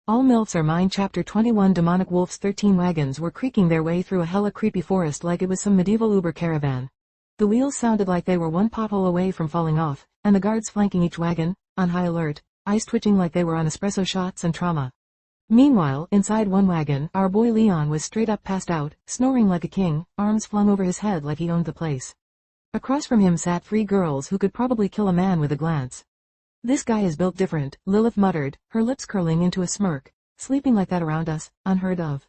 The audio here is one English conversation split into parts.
All milfs are mine. Chapter 21. Demonic wolves. 13 wagons were creaking their way through a hella creepy forest like it was some medieval Uber caravan. The wheels sounded like they were one pothole away from falling off, and the guards flanking each wagon, on high alert, eyes twitching like they were on espresso shots and trauma. Meanwhile, inside one wagon, our boy Leon was straight up passed out, snoring like a king, arms flung over his head like he owned the place. Across from him sat 3 girls who could probably kill a man with a glance. "This guy is built different," Lilith muttered, her lips curling into a smirk. "Sleeping like that around us, unheard of."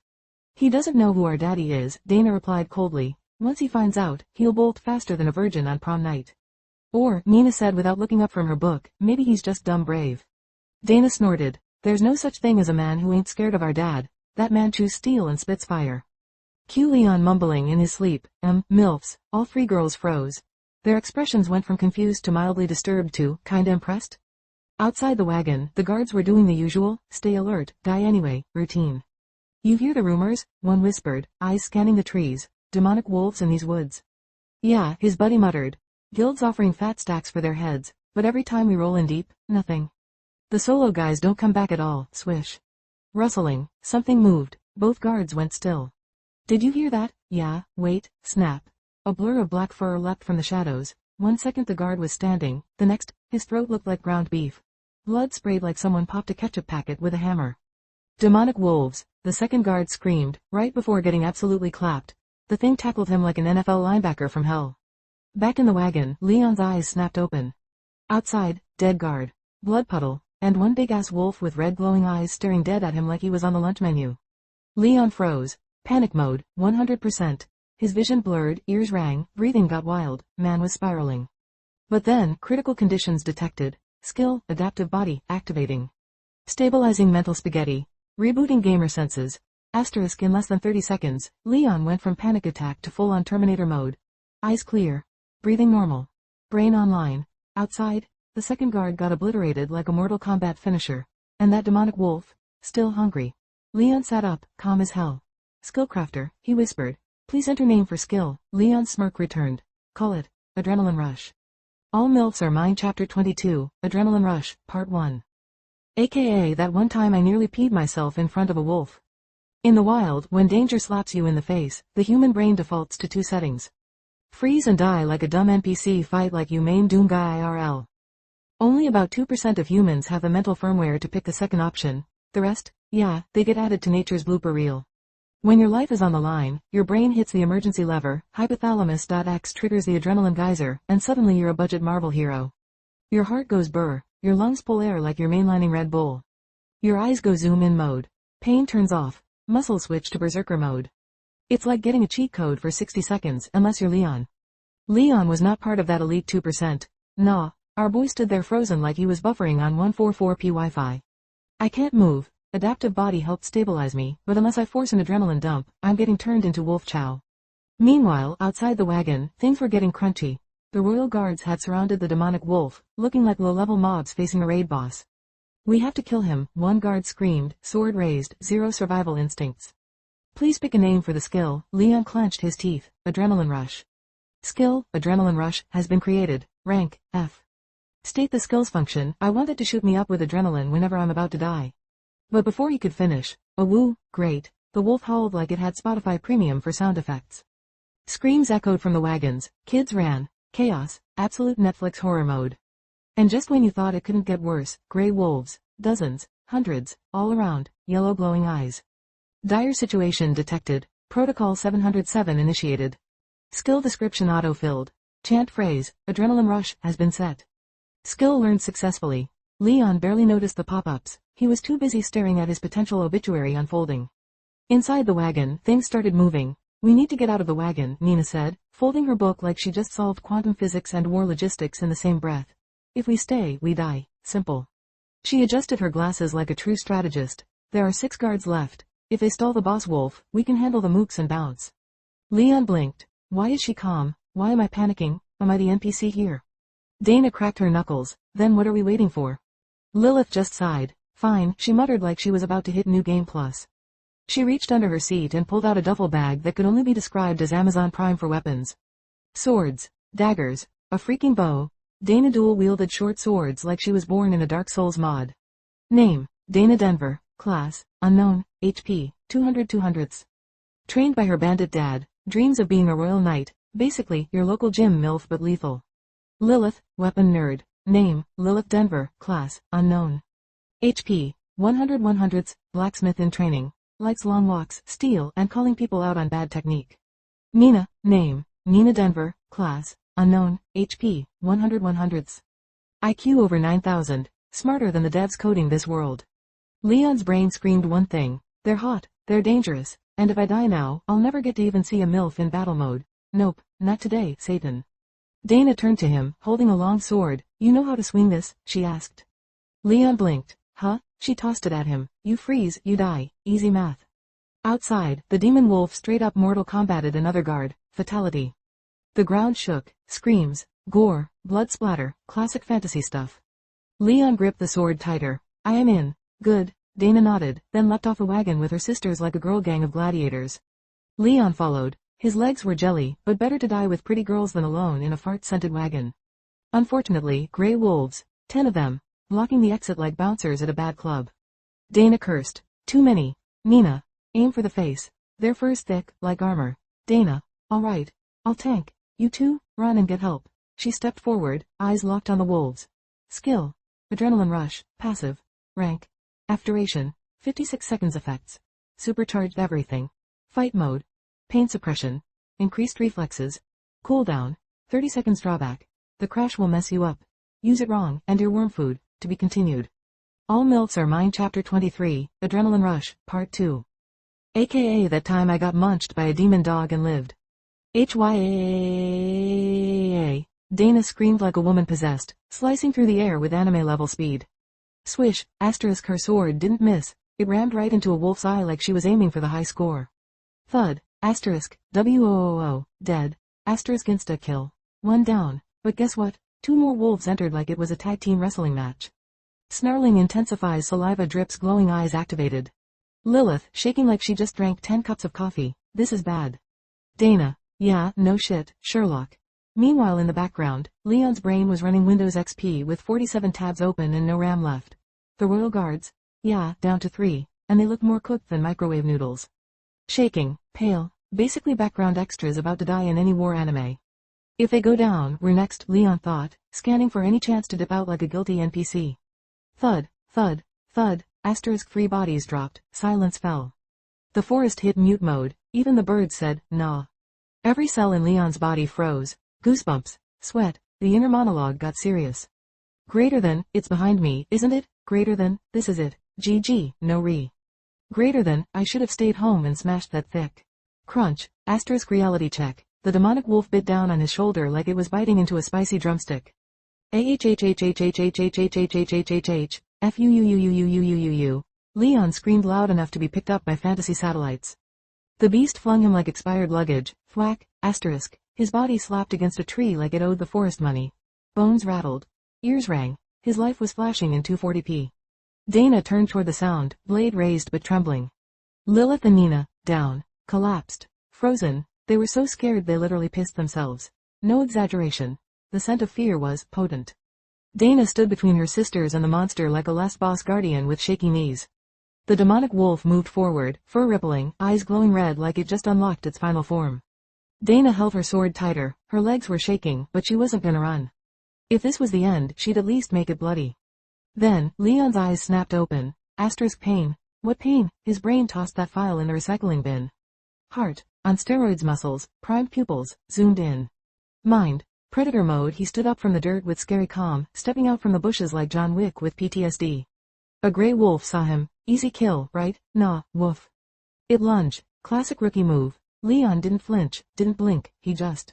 "He doesn't know who our daddy is," Dana replied coldly. "Once he finds out, he'll bolt faster than a virgin on prom night." "Or," Nina said without looking up from her book, "maybe he's just dumb brave." Dana snorted. "There's no such thing as a man who ain't scared of our dad. That man chews steel and spits fire." Cue Leon mumbling in his sleep, milfs." All 3 girls froze. Their expressions went from confused to mildly disturbed to, kinda impressed. Outside the wagon, the guards were doing the usual, stay alert, die anyway, routine. "You hear the rumors?" one whispered, eyes scanning the trees. "Demonic wolves in these woods." "Yeah," his buddy muttered. "Guilds offering fat stacks for their heads, but every time we roll in deep, nothing. The solo guys don't come back at all." Swish. Rustling. Something moved. Both guards went still. "Did you hear that?" "Yeah, wait." Snap. A blur of black fur leapt from the shadows. One second the guard was standing, the next, his throat looked like ground beef. Blood sprayed like someone popped a ketchup packet with a hammer. "Demonic wolves," the second guard screamed, right before getting absolutely clapped. The thing tackled him like an NFL linebacker from hell. Back in the wagon, Leon's eyes snapped open. Outside, dead guard, blood puddle, and one big-ass wolf with red glowing eyes staring dead at him like he was on the lunch menu. Leon froze. Panic mode, 100%. His vision blurred, ears rang, breathing got wild, man was spiraling. But then, critical conditions detected. Skill, adaptive body, activating. Stabilizing mental spaghetti. Rebooting gamer senses. Asterisk. In less than 30 seconds, Leon went from panic attack to full-on Terminator mode. Eyes clear. Breathing normal. Brain online. Outside, the second guard got obliterated like a Mortal Kombat finisher. And that demonic wolf, still hungry. Leon sat up, calm as hell. "Skillcrafter," he whispered. "Please enter name for skill." Leon's smirk returned. "Call it Adrenaline Rush." All milfs are mine. Chapter 22, Adrenaline Rush, Part 1. AKA that one time I nearly peed myself in front of a wolf. In the wild, when danger slaps you in the face, the human brain defaults to 2 settings. Freeze and die like a dumb NPC, fight like you main Doom guy IRL. Only about 2% of humans have the mental firmware to pick the second option. The rest, yeah, they get added to nature's blooper reel. When your life is on the line, your brain hits the emergency lever, hypothalamus.x triggers the adrenaline geyser, and suddenly you're a budget Marvel hero. Your heart goes burr, your lungs pull air like you're mainlining Red Bull. Your eyes go zoom in mode. Pain turns off, muscles switch to berserker mode. It's like getting a cheat code for 60 seconds, unless you're Leon. Leon was not part of that elite 2%. Nah, our boy stood there frozen like he was buffering on 144p Wi-Fi. "I can't move." Adaptive body helped stabilize me, but unless I force an adrenaline dump, I'm getting turned into wolf chow. Meanwhile, outside the wagon, things were getting crunchy. The royal guards had surrounded the demonic wolf, looking like low-level mobs facing a raid boss. "We have to kill him," one guard screamed, sword raised, zero survival instincts. "Please pick a name for the skill." Leon clenched his teeth. "Adrenaline Rush." Skill, Adrenaline Rush, has been created. Rank, F. State the skill's function. I want it to shoot me up with adrenaline whenever I'm about to die. But before he could finish, a woo, great, the wolf howled like it had Spotify Premium for sound effects. Screams echoed from the wagons, kids ran, chaos, absolute Netflix horror mode. And just when you thought it couldn't get worse, gray wolves, dozens, hundreds, all around, yellow glowing eyes. Dire situation detected, Protocol 707 initiated. Skill description auto-filled. Chant phrase, Adrenaline Rush, has been set. Skill learned successfully. Leon barely noticed the pop-ups. He was too busy staring at his potential obituary unfolding. Inside the wagon, things started moving. "We need to get out of the wagon," Nina said, folding her book like she just solved quantum physics and war logistics in the same breath. "If we stay, we die. Simple." She adjusted her glasses like a true strategist. "There are 6 guards left. If they stall the boss wolf, we can handle the mooks and bounce." Leon blinked. Why is she calm? Why am I panicking? Am I the NPC here? Dana cracked her knuckles. "Then what are we waiting for?" Lilith just sighed. "Fine," she muttered like she was about to hit New Game Plus. She reached under her seat and pulled out a duffel bag that could only be described as Amazon Prime for weapons. Swords, daggers, a freaking bow. Dana dual-wielded short swords like she was born in a Dark Souls mod. Name, Dana Denver. Class, unknown, HP, 200 200ths. Trained by her bandit dad, dreams of being a royal knight, basically your local gym milf but lethal. Lilith, weapon nerd. Name, Lilith Denver, class, unknown. HP, 100 100ths, blacksmith in training. Likes long walks, steal, and calling people out on bad technique. Nina, name, Nina Denver, class, unknown, HP, 100 100ths. IQ over 9,000, smarter than the devs coding this world. Leon's brain screamed one thing, they're hot, they're dangerous, and if I die now, I'll never get to even see a MILF in battle mode. Nope, not today, Satan. Dana turned to him, holding a long sword. You know how to swing this? She asked. Leon blinked. Huh? She tossed it at him. You freeze, you die. Easy math. Outside, the demon wolf straight up Mortal Kombated another guard. Fatality. The ground shook. Screams. Gore. Blood splatter. Classic fantasy stuff. Leon gripped the sword tighter. I am in. Good. Dana nodded, then leapt off a wagon with her sisters like a girl gang of gladiators. Leon followed. His legs were jelly, but better to die with pretty girls than alone in a fart-scented wagon. Unfortunately, gray wolves, 10 of them, blocking the exit like bouncers at a bad club. Dana cursed. Too many. Nina, aim for the face. Their fur's thick, like armor. Dana, all right. I'll tank. You two, run and get help. She stepped forward, eyes locked on the wolves. Skill. Adrenaline rush, passive. Rank. Afteration, 56 seconds effects. Supercharged everything. Fight mode. Pain suppression. Increased reflexes. Cooldown. 30 seconds drawback. The crash will mess you up. Use it wrong, and your worm food. To be continued. All MILFs are mine. Chapter 23, Adrenaline Rush, Part 2. AKA that time I got munched by a demon dog and lived. HYAAAA. Dana screamed like a woman possessed, slicing through the air with anime-level speed. Swish, asterisk her sword didn't miss, it rammed right into a wolf's eye like she was aiming for the high score. Thud, asterisk, WOOO, dead, asterisk insta-kill. One down, but guess what? 2 more wolves entered like it was a tag team wrestling match. Snarling intensifies, saliva drips, glowing eyes activated. Lilith, shaking like she just drank 10 cups of coffee, this is bad. Dana, yeah, no shit, Sherlock. Meanwhile in the background, Leon's brain was running Windows XP with 47 tabs open and no RAM left. The Royal Guards? Yeah, down to 3, and they look more cooked than microwave noodles. Shaking, pale, basically background extras about to die in any war anime. If they go down, we're next, Leon thought, scanning for any chance to dip out like a guilty NPC. Thud, thud, thud, asterisk 3 bodies dropped, silence fell. The forest hit mute mode, even the birds said, nah. Every cell in Leon's body froze. Goosebumps, sweat, the inner monologue got serious. Greater than, it's behind me, isn't it? Greater than, this is it. GG, no re. Greater than, I should have stayed home and smashed that thick. Crunch, asterisk reality check. The demonic wolf bit down on his shoulder like it was biting into a spicy drumstick. AHHHHHHHHHHHHHH, FUUUUUUUUU. Leon screamed loud enough to be picked up by fantasy satellites. The beast flung him like expired luggage, thwack, asterisk. His body slapped against a tree like it owed the forest money. Bones rattled. Ears rang. His life was flashing in 240p. Dana turned toward the sound, blade raised but trembling. Lilith and Nina, down, collapsed, frozen. They were so scared they literally pissed themselves. No exaggeration. The scent of fear was potent. Dana stood between her sisters and the monster like a last boss guardian with shaky knees. The demonic wolf moved forward, fur rippling, eyes glowing red like it just unlocked its final form. Dana held her sword tighter, her legs were shaking, but she wasn't gonna run. If this was the end, she'd at least make it bloody. Then, Leon's eyes snapped open. Asterisk pain. What pain? His brain tossed that file in the recycling bin. Heart, on steroids muscles, primed pupils, zoomed in. Mind, predator mode. He stood up from the dirt with scary calm, stepping out from the bushes like John Wick with PTSD. A gray wolf saw him. Easy kill, right? Nah, woof. It lunged. Classic rookie move. Leon didn't flinch, didn't blink, he just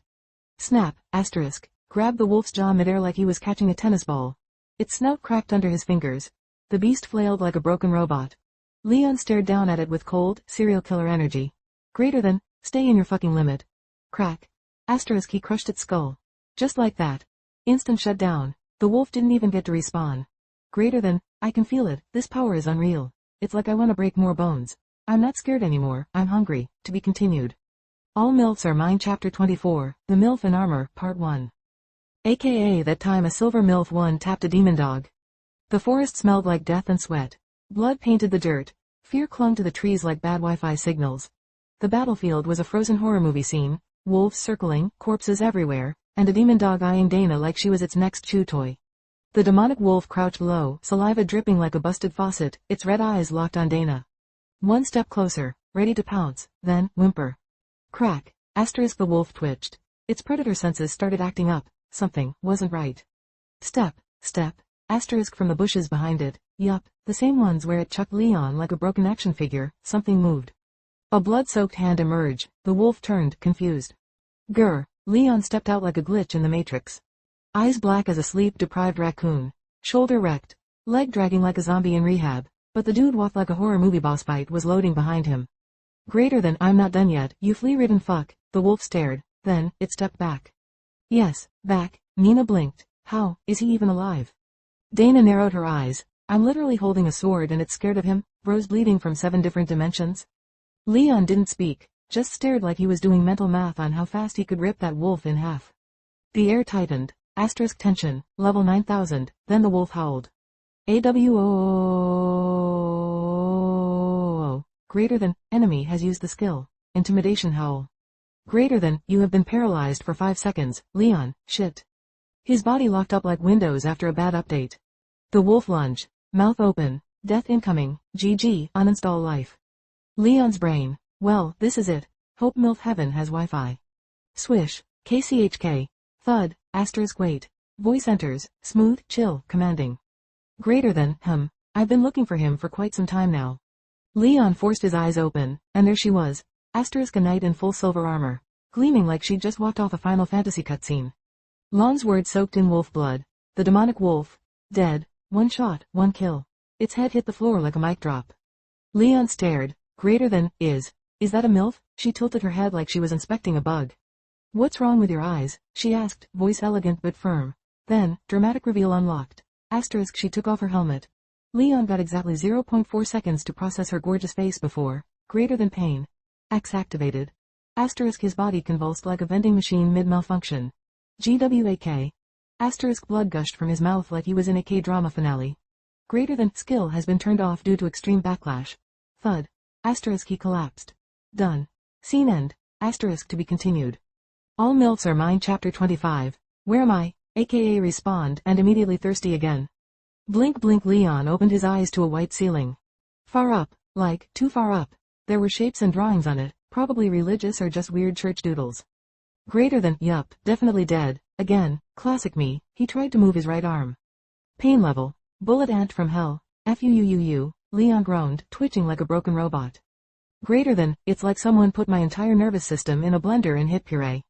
snap, asterisk, grabbed the wolf's jaw midair like he was catching a tennis ball. Its snout cracked under his fingers. The beast flailed like a broken robot. Leon stared down at it with cold, serial killer energy. Greater than, stay in your fucking limit. Crack. Asterisk, he crushed its skull. Just like that. Instant shut down. The wolf didn't even get to respawn. Greater than, I can feel it, this power is unreal. It's like I want to break more bones. I'm not scared anymore, I'm hungry. To be continued. All MILFs are mine. Chapter 24, The MILF in Armor, Part 1. AKA that time a silver MILF 1 tapped a demon dog. The forest smelled like death and sweat. Blood painted the dirt. Fear clung to the trees like bad Wi-Fi signals. The battlefield was a frozen horror movie scene, wolves circling, corpses everywhere, and a demon dog eyeing Dana like she was its next chew toy. The demonic wolf crouched low, saliva dripping like a busted faucet, its red eyes locked on Dana. One step closer, ready to pounce, then, whimper. Crack. Asterisk the wolf twitched. Its predator senses started acting up. Something wasn't right. Step. Asterisk from the bushes behind it. Yup, the same ones where it chucked Leon like a broken action figure. Something moved. A blood-soaked hand emerged. The wolf turned, confused. Grr. Leon stepped out like a glitch in the Matrix. Eyes black as a sleep-deprived raccoon. Shoulder wrecked. Leg dragging like a zombie in rehab. But the dude walked like a horror movie boss fight was loading behind him. Greater than I'm not done yet, you flea-ridden fuck. The wolf stared. Then, it stepped back. Yes, back. Nina blinked. How is he even alive? Dana narrowed her eyes. I'm literally holding a sword and it's scared of him, rose bleeding from 7 different dimensions. Leon didn't speak, just stared like he was doing mental math on how fast he could rip that wolf in half. The air tightened. Asterisk tension, level 9000, then the wolf howled. AWO. Greater than, enemy has used the skill. Intimidation howl. Greater than, you have been paralyzed for 5 seconds, Leon, shit. His body locked up like Windows after a bad update. The wolf lunged, mouth open, death incoming, GG, uninstall life. Leon's brain, well, this is it. Hope MILF Heaven has Wi-Fi. Swish, KCHK. Thud, asterisk wait. Voice enters, smooth, chill, commanding. Greater than, I've been looking for him for quite some time now. Leon forced his eyes open, and there she was, asterisk a knight in full silver armor, gleaming like she'd just walked off a Final Fantasy cutscene. Lon's words soaked in wolf blood. The demonic wolf, dead, 1 shot, 1 kill. Its head hit the floor like a mic drop. Leon stared. Greater than, is that a MILF? She tilted her head like she was inspecting a bug. What's wrong with your eyes? She asked, voice elegant but firm. Then, dramatic reveal unlocked. Asterisk she took off her helmet. Leon got exactly 0.4 seconds to process her gorgeous face before, greater than pain. X activated. Asterisk his body convulsed like a vending machine mid-malfunction. GWAK. Asterisk blood gushed from his mouth like he was in a K-drama finale. Greater than, skill has been turned off due to extreme backlash. Thud. Asterisk he collapsed. Done. Scene end. Asterisk to be continued. All MILFs are mine. Chapter 25. Where am I? AKA respawned and immediately thirsty again. Blink blink. Leon opened his eyes to a white ceiling. Far up, like, too far up. There were shapes and drawings on it, probably religious or just weird church doodles. Greater than, yup, definitely dead. Again, classic me. He tried to move his right arm. Pain level. Bullet ant from hell. FUUUU. Leon groaned, twitching like a broken robot. Greater than, it's like someone put my entire nervous system in a blender and hit puree.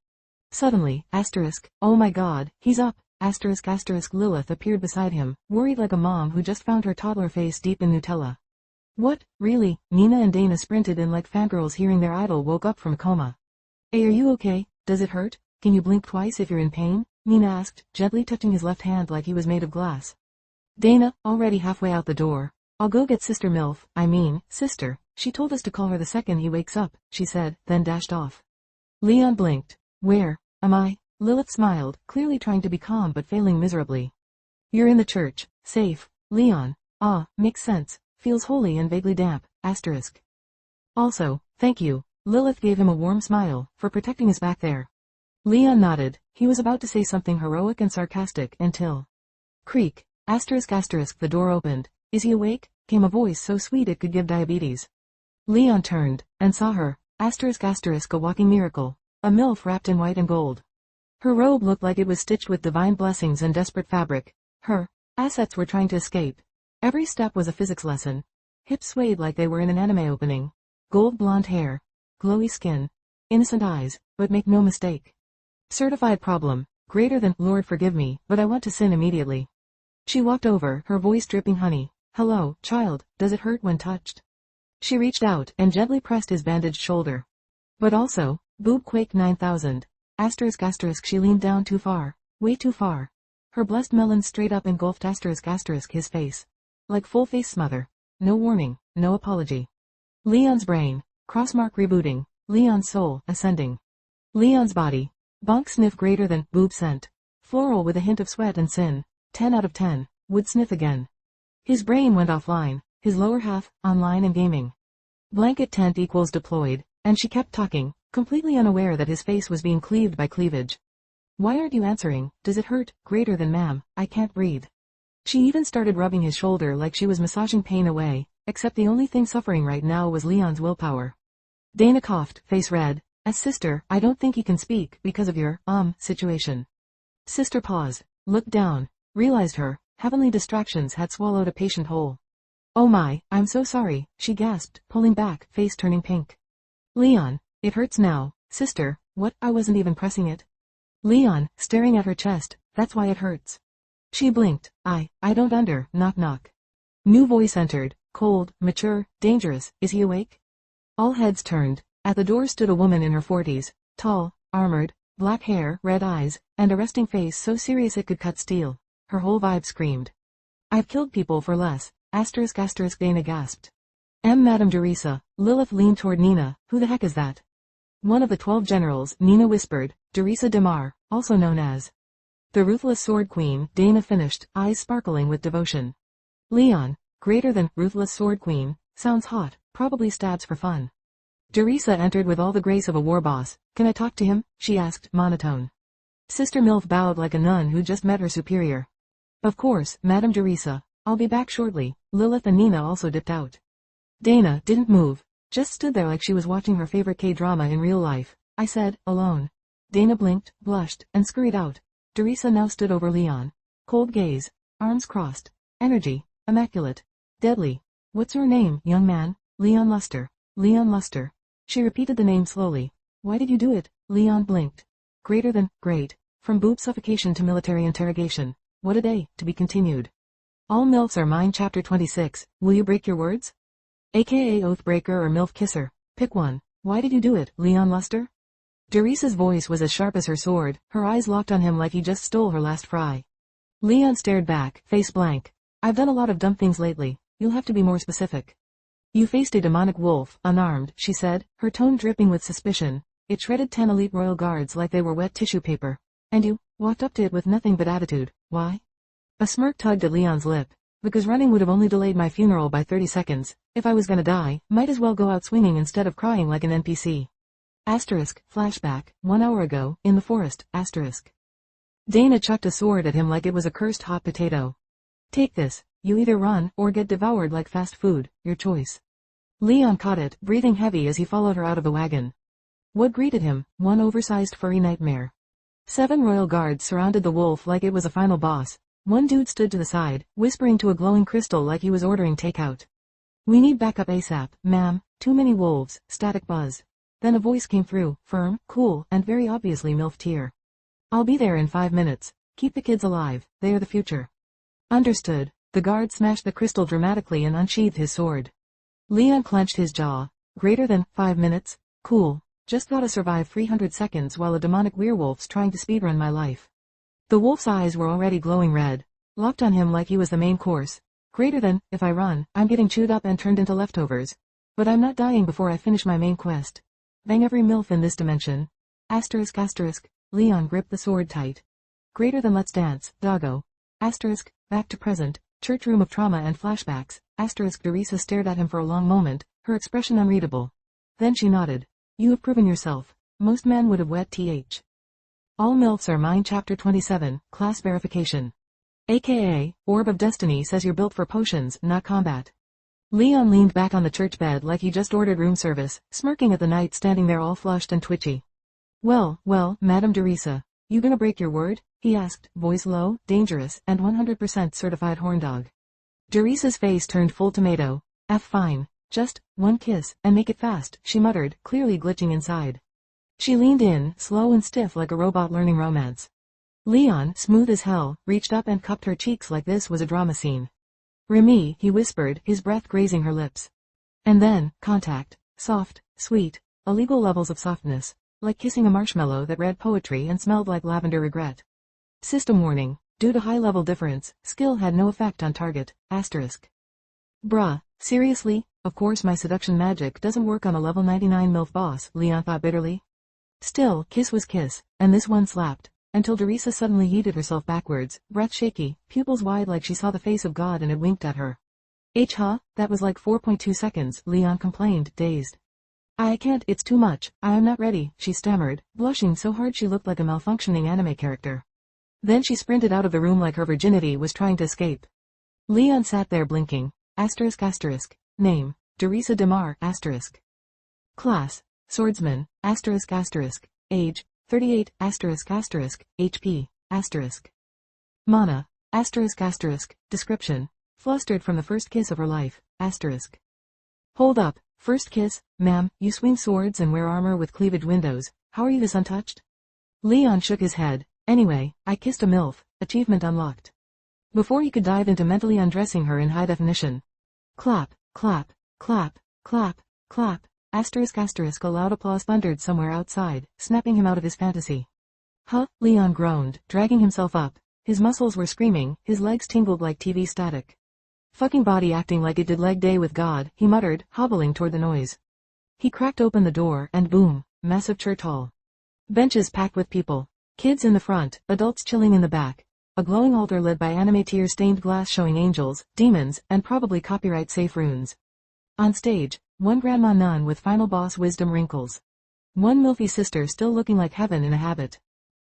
Suddenly, asterisk, oh my god, he's up, asterisk asterisk Lilith appeared beside him, worried like a mom who just found her toddler face deep in Nutella. What, really? Nina and Dana sprinted in like fangirls hearing their idol woke up from a coma. Hey, are you okay? Does it hurt? Can you blink twice if you're in pain? Nina asked, gently touching his left hand like he was made of glass. Dana, already halfway out the door. I'll go get Sister MILF, sister. She told us to call her the second he wakes up, she said, then dashed off. Leon blinked. Where am I? Lilith smiled, clearly trying to be calm but failing miserably. You're in the church. Safe. Leon. Ah, makes sense. Feels holy and vaguely damp, asterisk. Also, thank you. Lilith gave him a warm smile, for protecting his back there. Leon nodded. He was about to say something heroic and sarcastic until... Creak. Asterisk asterisk the door opened. Is he awake? Came a voice so sweet it could give diabetes. Leon turned, and saw her, asterisk asterisk a walking miracle, a MILF wrapped in white and gold. Her robe looked like it was stitched with divine blessings and desperate fabric. Her assets were trying to escape. Every step was a physics lesson. Hips swayed like they were in an anime opening. Gold blonde hair. Glowy skin. Innocent eyes, but make no mistake. Certified problem. Greater than, Lord forgive me, but I want to sin immediately. She walked over, her voice dripping honey. Hello, child, does it hurt when touched? She reached out and gently pressed his bandaged shoulder. But also, boob quake 9000. Asterisk asterisk she leaned down too far. Way too far. Her blessed melon straight up engulfed asterisk asterisk his face. Like full face smother. No warning, no apology. Leon's brain. Crossmark rebooting. Leon's soul, ascending. Leon's body. Bonk sniff greater than, boob scent. Floral with a hint of sweat and sin. 10 out of 10. Would sniff again. His brain went offline. his lower half, online and gaming. Blanket tent equals deployed, and she kept talking, completely unaware that his face was being cleaved by cleavage. Why aren't you answering? Does it hurt? Greater than ma'am, I can't breathe. She even started rubbing his shoulder like she was massaging pain away, except the only thing suffering right now was Leon's willpower. Dana coughed, face red. As sister, I don't think he can speak because of your, situation. Sister paused, looked down, realized her heavenly distractions had swallowed a patient whole. Oh my, I'm so sorry, she gasped, pulling back, face turning pink. Leon, it hurts now. Sister, what? I wasn't even pressing it. Leon, staring at her chest, that's why it hurts. She blinked. I don't knock knock. New voice entered, cold, mature, dangerous. Is he awake? All heads turned. At the door stood a woman in her 40s, tall, armored, black hair, red eyes, and a resting face so serious it could cut steel. Her whole vibe screamed. I've killed people for less. ****, Dana gasped. Madame Teresa. Lilith leaned toward Nina. Who the heck is that? One of the 12 generals, Nina whispered. Teresa Demar, also known as the Ruthless Sword Queen, Dana finished, eyes sparkling with devotion. Leon, greater than Ruthless Sword Queen, sounds hot, probably stabs for fun. Teresa entered with all the grace of a war boss. Can I talk to him? She asked, monotone. Sister Milf bowed like a nun who just met her superior. Of course, Madame Teresa. I'll be back shortly. Lilith and Nina also dipped out. Dana didn't move, just stood there like she was watching her favorite K-drama in real life. I said, alone. Dana blinked, blushed, and scurried out. Teresa now stood over Leon. Cold gaze, arms crossed, energy, immaculate, deadly. What's your name, young man? Leon Luster. Leon Luster. She repeated the name slowly. Why did you do it? Leon blinked. Greater than, great. From boob suffocation to military interrogation. What a day, to be continued. All MILFs are mine. Chapter 26. Will you break your words? AKA Oathbreaker or MILF Kisser. Pick one. Why did you do it, Leon Luster? Teresa's voice was as sharp as her sword, her eyes locked on him like he just stole her last fry. Leon stared back, face blank. I've done a lot of dumb things lately. You'll have to be more specific. You faced a demonic wolf, unarmed, she said, her tone dripping with suspicion. It shredded 10 elite royal guards like they were wet tissue paper. And you walked up to it with nothing but attitude. Why? A smirk tugged at Leon's lip. Because running would have only delayed my funeral by 30 seconds. If I was gonna die, might as well go out swinging instead of crying like an NPC. Flashback, 1 hour ago, in the forest, Dana chucked a sword at him like it was a cursed hot potato. Take this. You either run, or get devoured like fast food, your choice. Leon caught it, breathing heavy as he followed her out of the wagon. What greeted him? One oversized furry nightmare. 7 royal guards surrounded the wolf like it was a final boss. One dude stood to the side, whispering to a glowing crystal like he was ordering takeout. We need backup ASAP, ma'am. Too many wolves. Static buzz. Then a voice came through, firm, cool, and very obviously MILF tier. I'll be there in 5 minutes. Keep the kids alive. They are the future. Understood. The guard smashed the crystal dramatically and unsheathed his sword. Leon clenched his jaw. Greater than 5 minutes? Cool. Just gotta survive 300 seconds while a demonic werewolf's trying to speedrun my life. The wolf's eyes were already glowing red, locked on him like he was the main course. Greater than, if I run, I'm getting chewed up and turned into leftovers. But I'm not dying before I finish my main quest. Bang every MILF in this dimension. ***. Leon gripped the sword tight. Greater than let's dance, doggo. Back to present, church room of trauma and flashbacks. Teresa stared at him for a long moment, her expression unreadable. Then she nodded. You have proven yourself. Most men would have wet th. All MILFs are mine. Chapter 27, Class Verification. AKA, Orb of Destiny says you're built for potions, not combat. Leon leaned back on the church bed like he just ordered room service, smirking at the knight standing there all flushed and twitchy. Well, Madame Teresa, you gonna break your word? He asked, voice low, dangerous, and 100% certified horn dog. Teresa's face turned full tomato. Fine. Just one kiss, and make it fast, she muttered, clearly glitching inside. She leaned in, slow and stiff like a robot learning romance. Leon, smooth as hell, reached up and cupped her cheeks like this was a drama scene. Remy, he whispered, his breath grazing her lips. And then, contact. Soft, sweet, illegal levels of softness, like kissing a marshmallow that read poetry and smelled like lavender regret. System warning. Due to high-level difference, skill had no effect on target. Bruh, seriously? Of course my seduction magic doesn't work on a level 99 MILF boss, Leon thought bitterly. Still, kiss was kiss, and this one slapped, until Teresa suddenly yeeted herself backwards, breath shaky, pupils wide like she saw the face of God and it winked at her. Huh? That was like 4.2 seconds, Leon complained, dazed. I can't, it's too much, I am not ready, she stammered, blushing so hard she looked like a malfunctioning anime character. Then she sprinted out of the room like her virginity was trying to escape. Leon sat there blinking. ***. Name, Teresa DeMar***. Class, Swordsman, ***. Age, 38***. HP, ***. Mana, ***. Description, flustered from the first kiss of her life, ***. Hold up, first kiss, ma'am, you swing swords and wear armor with cleavage windows, how are you this untouched? Leon shook his head. Anyway, I kissed a milf, achievement unlocked. Before he could dive into mentally undressing her in high definition. Clap, clap, clap, clap, clap, ***. A loud applause thundered somewhere outside, snapping him out of his fantasy. Huh, Leon groaned, dragging himself up. His muscles were screaming, his legs tingled like TV static. Fucking body acting like it did leg day with God, he muttered, hobbling toward the noise. He cracked open the door, and boom, massive church hall. Benches packed with people. Kids in the front, adults chilling in the back. A glowing altar led by anime tear-stained glass showing angels, demons, and probably copyright-safe runes. On stage, one grandma nun with final boss wisdom wrinkles. One milfy sister still looking like heaven in a habit.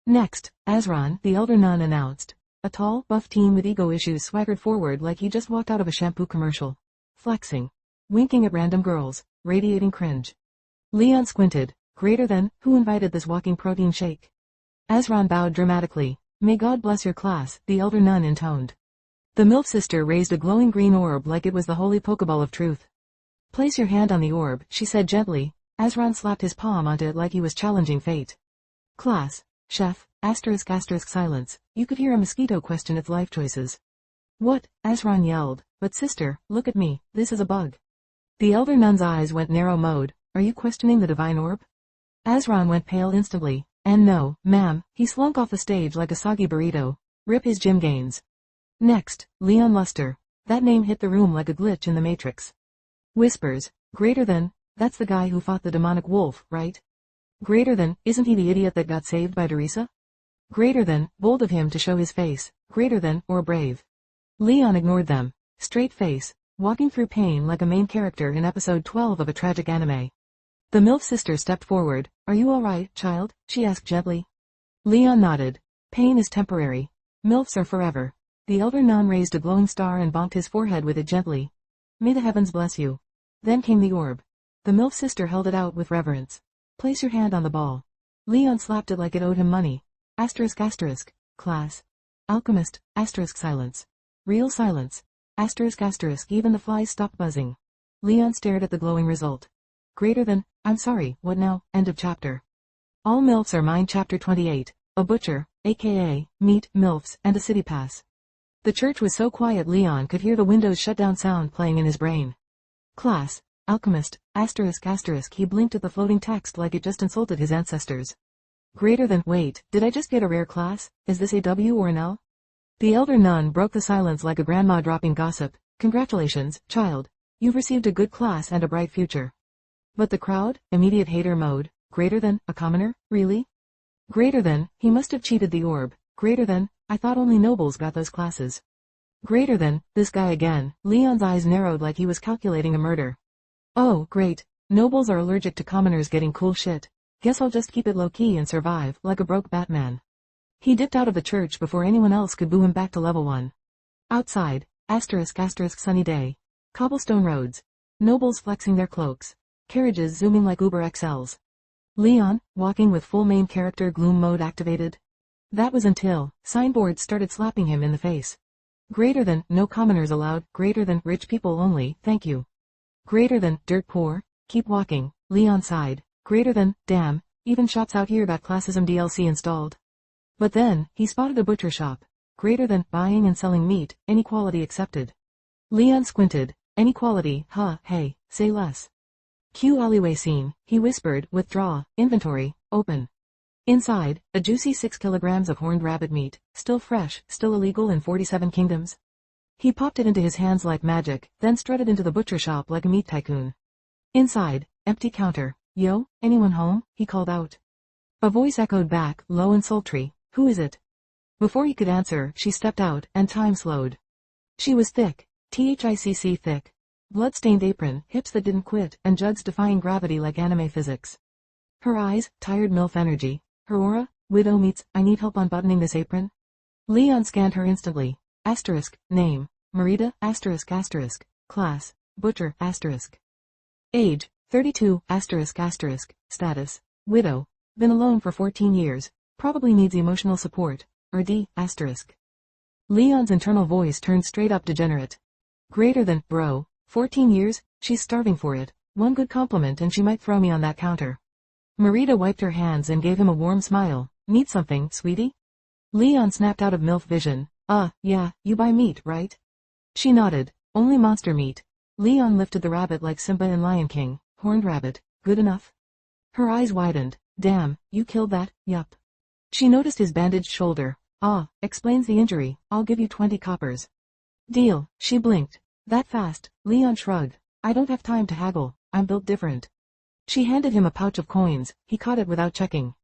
Next, Azran, the elder nun announced. A tall, buff teen with ego issues swaggered forward like he just walked out of a shampoo commercial. Flexing. Winking at random girls, radiating cringe. Leon squinted. Greater than, who invited this walking protein shake? Azran bowed dramatically. May God bless your class, the elder nun intoned. The milf sister raised a glowing green orb like it was the holy Pokeball of truth. Place your hand on the orb, she said gently. Azran slapped his palm onto it like he was challenging fate. Class, chef, ***. Silence. You could hear a mosquito question its life choices. What? Azran yelled. But sister, look at me, this is a bug. The elder nun's eyes went narrow mode. Are you questioning the divine orb? Azran went pale instantly. And no, ma'am, he slunk off the stage like a soggy burrito. Rip his gym gains. Next, Leon Luster. That name hit the room like a glitch in the Matrix. Whispers. Greater than, that's the guy who fought the demonic wolf, right? Greater than, isn't he the idiot that got saved by Teresa? Greater than, bold of him to show his face. Greater than, or brave. Leon ignored them. Straight face, walking through pain like a main character in episode 12 of a tragic anime. The milf sister stepped forward. Are you alright, child? She asked gently. Leon nodded. Pain is temporary. Milfs are forever. The elder nun raised a glowing star and bonked his forehead with it gently. May the heavens bless you. Then came the orb. The milf sister held it out with reverence. Place your hand on the ball. Leon slapped it like it owed him money. ***. Class. Alchemist, ***. Real silence. ***. Even the flies stopped buzzing. Leon stared at the glowing result. Greater than, I'm sorry, what now? End of chapter. All milfs are mine. Chapter 28. A butcher, aka, meat, milfs, and a city pass. The church was so quiet Leon could hear the Windows shutdown sound playing in his brain. Class, alchemist, ***. He blinked at the floating text like it just insulted his ancestors. Greater than, wait, did I just get a rare class? Is this a W or an L? The elder nun broke the silence like a grandma dropping gossip. Congratulations, child. You've received a good class and a bright future. But the crowd, immediate hater mode. Greater than, a commoner, really? Greater than, he must have cheated the orb. Greater than, I thought only nobles got those classes. Greater than, this guy again. Leon's eyes narrowed like he was calculating a murder. Oh, great. Nobles are allergic to commoners getting cool shit. Guess I'll just keep it low-key and survive, like a broke Batman. He dipped out of the church before anyone else could boo him back to level 1. Outside, ***, sunny day. Cobblestone roads. Nobles flexing their cloaks. Carriages zooming like Uber XLs. Leon, walking with full main character gloom mode activated. That was until, signboards started slapping him in the face. Greater than, no commoners allowed. Greater than, rich people only, thank you. Greater than, dirt poor. Keep walking. Leon sighed. Greater than, damn, even shops out here got classism DLC installed. But then, he spotted a butcher shop. Greater than, buying and selling meat, any quality accepted. Leon squinted. Any quality, huh, hey, say less. Cue alleyway scene, he whispered, withdraw, inventory, open. Inside, a juicy 6 kilograms of horned rabbit meat, still fresh, still illegal in 47 kingdoms. He popped it into his hands like magic, then strutted into the butcher shop like a meat tycoon. Inside, empty counter. Yo, anyone home? He called out. A voice echoed back, low and sultry. Who is it? Before he could answer, she stepped out, and time slowed. She was thick. THICC thick. Blood-stained apron, hips that didn't quit, and jugs defying gravity like anime physics. Her eyes, tired MILF energy. Her aura, widow meets, I need help unbuttoning this apron. Leon scanned her instantly. Asterisk, name, Marita, asterisk asterisk, class, butcher, asterisk. Age, 32, asterisk asterisk, status, widow, been alone for 14 years, probably needs emotional support, or D, asterisk. Leon's internal voice turned straight up degenerate. Greater than, bro, 14 years, she's starving for it, one good compliment and she might throw me on that counter. Marita wiped her hands and gave him a warm smile. Need something, sweetie? Leon snapped out of MILF vision. Yeah, you buy meat, right? She nodded. Only monster meat. Leon lifted the rabbit like Simba in Lion King. Horned rabbit, good enough? Her eyes widened. Damn, you killed that, yup. She noticed his bandaged shoulder. Explains the injury, I'll give you 20 coppers. Deal, she blinked. That fast, Leon shrugged. I don't have time to haggle, I'm built different. She handed him a pouch of coins, he caught it without checking.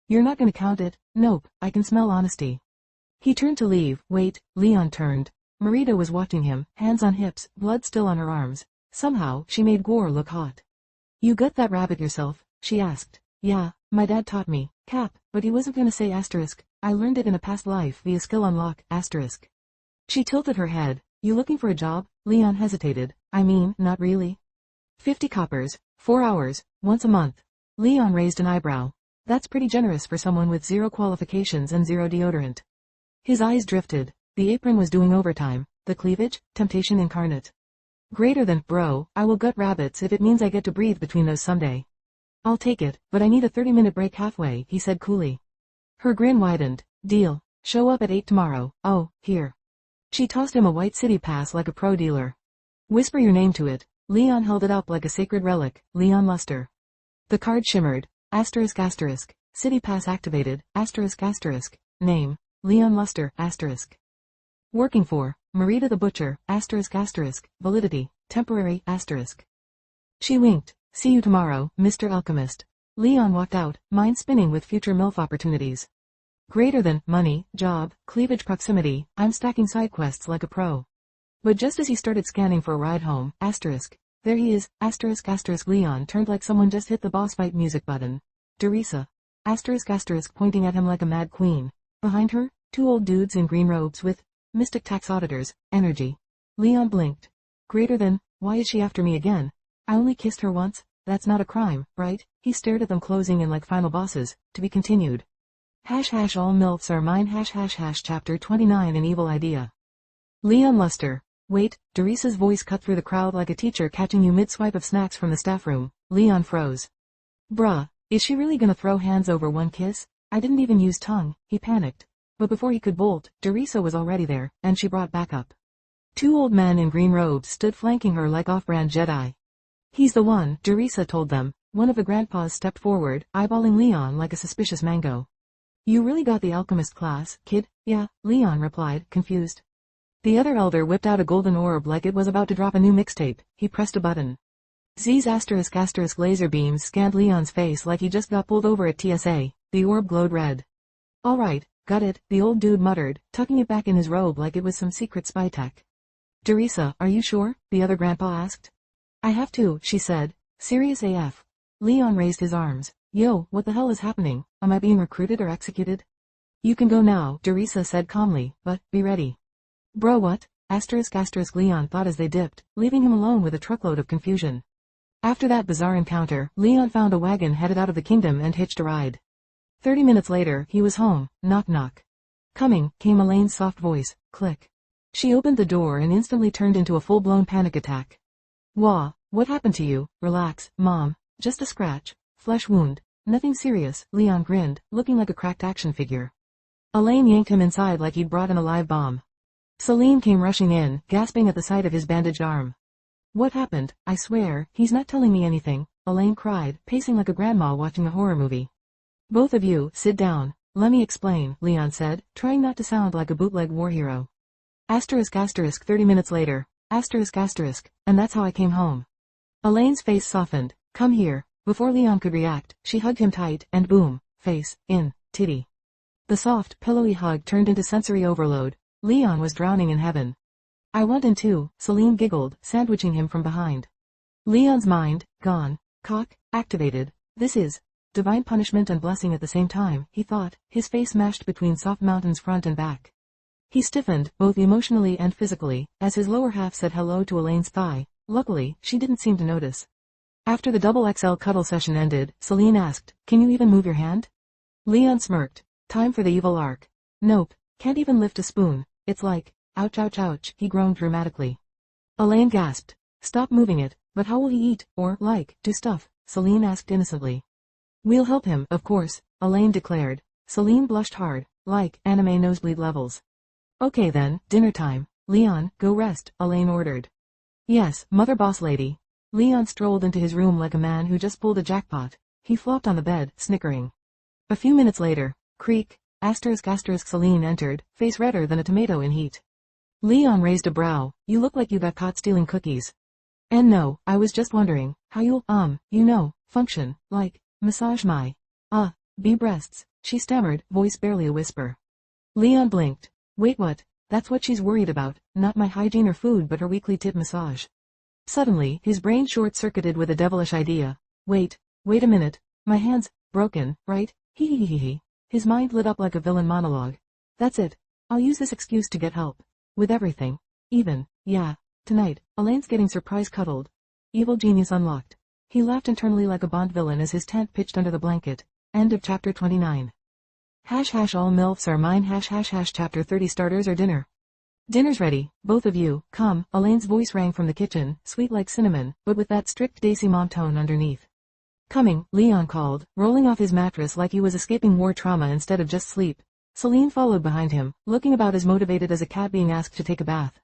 You're not gonna count it? Nope, I can smell honesty. He turned to leave. Wait, Leon turned. Marita was watching him, hands on hips, blood still on her arms. Somehow, she made Gore look hot. You got that rabbit yourself? She asked. Yeah, my dad taught me, Cap, but he wasn't gonna say asterisk. I learned it in a past life via skill unlock, asterisk. She tilted her head. You looking for a job? Leon hesitated. I mean, not really. 50 coppers, 4 hours, once a month. Leon raised an eyebrow. That's pretty generous for someone with 0 qualifications and 0 deodorant. His eyes drifted. The apron was doing overtime. The cleavage, temptation incarnate. Greater than, bro, I will gut rabbits if it means I get to breathe between those someday. I'll take it, but I need a 30-minute break halfway, he said coolly. Her grin widened. Deal. Show up at 8 tomorrow. Oh, here. She tossed him a white city pass like a pro dealer. Whisper your name to it. Leon held it up like a sacred relic. Leon Luster. The card shimmered. Asterisk asterisk. City pass activated. Asterisk asterisk. Name. Leon Luster. Asterisk. Working for. Marita the butcher. Asterisk asterisk. Validity. Temporary. Asterisk. She winked. See you tomorrow, Mr. Alchemist. Leon walked out, mind spinning with future MILF opportunities. Greater than, money, job, cleavage proximity, I'm stacking side quests like a pro. But just as he started scanning for a ride home, asterisk, there he is, asterisk asterisk. Leon turned like someone just hit the boss fight music button. Teresa. Asterisk asterisk pointing at him like a mad queen. Behind her, 2 old dudes in green robes with, mystic tax auditors, energy. Leon blinked. Greater than, why is she after me again? I only kissed her once, that's not a crime, right? He stared at them closing in like final bosses, to be continued. # all MILFs are mine ## chapter 29 an evil idea. Leon Luster. Wait, Teresa's voice cut through the crowd like a teacher catching you mid-swipe of snacks from the staff room. Leon froze. Bruh, is she really gonna throw hands over one kiss? I didn't even use tongue, he panicked. But before he could bolt, Teresa was already there, and she brought backup. 2 old men in green robes stood flanking her like off-brand Jedi. He's the one, Teresa told them. One of the grandpas stepped forward, eyeballing Leon like a suspicious mango. You really got the alchemist class, kid? Yeah, Leon replied, confused. The other elder whipped out a golden orb like it was about to drop a new mixtape. He pressed a button. Z's asterisk asterisk laser beams scanned Leon's face like he just got pulled over at TSA. The orb glowed red. Alright, got it, the old dude muttered, tucking it back in his robe like it was some secret spy tech. Teresa, are you sure? The other grandpa asked. I have to, she said. Serious AF. Leon raised his arms. Yo, what the hell is happening? Am I being recruited or executed? You can go now, Teresa said calmly, but, be ready. Bro what? Asterisk asterisk Leon thought as they dipped, leaving him alone with a truckload of confusion. After that bizarre encounter, Leon found a wagon headed out of the kingdom and hitched a ride. 30 minutes later, he was home. Knock knock. Coming, came Elaine's soft voice. Click. She opened the door and instantly turned into a full-blown panic attack. Wah, what happened to you? Relax, Mom. Just a scratch. Flesh wound. Nothing serious, Leon grinned, looking like a cracked action figure. Elaine yanked him inside like he'd brought in a live bomb. Celine came rushing in, gasping at the sight of his bandaged arm. What happened? I swear, he's not telling me anything, Elaine cried, pacing like a grandma watching a horror movie. Both of you, sit down. Let me explain, Leon said, trying not to sound like a bootleg war hero. Asterisk asterisk 30 minutes later. Asterisk asterisk, and that's how I came home. Elaine's face softened. Come here. Before Leon could react, she hugged him tight, and boom, face, in, titty. The soft, pillowy hug turned into sensory overload. Leon was drowning in heaven. I want in too, Celine giggled, sandwiching him from behind. Leon's mind, gone. Cock, activated. This is divine punishment and blessing at the same time, he thought, his face mashed between soft mountains front and back. He stiffened, both emotionally and physically, as his lower half said hello to Elaine's thigh. Luckily, she didn't seem to notice. After the double XL cuddle session ended, Celine asked, "Can you even move your hand?" Leon smirked. Time for the evil arc. Nope, can't even lift a spoon. It's like, ouch ouch ouch, he groaned dramatically. Elaine gasped. Stop moving it, but how will he eat, or, do stuff? Celine asked innocently. We'll help him, of course, Elaine declared. Celine blushed hard, like anime nosebleed levels. Okay then, dinner time. Leon, go rest, Elaine ordered. Yes, mother boss lady. Leon strolled into his room like a man who just pulled a jackpot. He flopped on the bed, snickering. A few minutes later, creak, asterisk Celine entered, face redder than a tomato in heat. Leon raised a brow. You look like you got caught stealing cookies. And no, I was just wondering, how you'll, function, massage my, B breasts, she stammered, voice barely a whisper. Leon blinked. Wait, what? That's what she's worried about, not my hygiene or food but her weekly tip massage. Suddenly, his brain short-circuited with a devilish idea. Wait a minute, my hand's broken, right? Hee. His mind lit up like a villain monologue. That's it. I'll use this excuse to get help. With everything. Even, yeah. Tonight, Elaine's getting surprise cuddled. Evil genius unlocked. He laughed internally like a Bond villain as his tent pitched under the blanket. End of chapter 29. ## all milfs are mine ## chapter 30 starters or dinner. Dinner's ready, both of you, come, Elaine's voice rang from the kitchen, sweet like cinnamon, but with that strict Daisy mom tone underneath. Coming, Leon called, rolling off his mattress like he was escaping war trauma instead of just sleep. Celine followed behind him, looking about as motivated as a cat being asked to take a bath.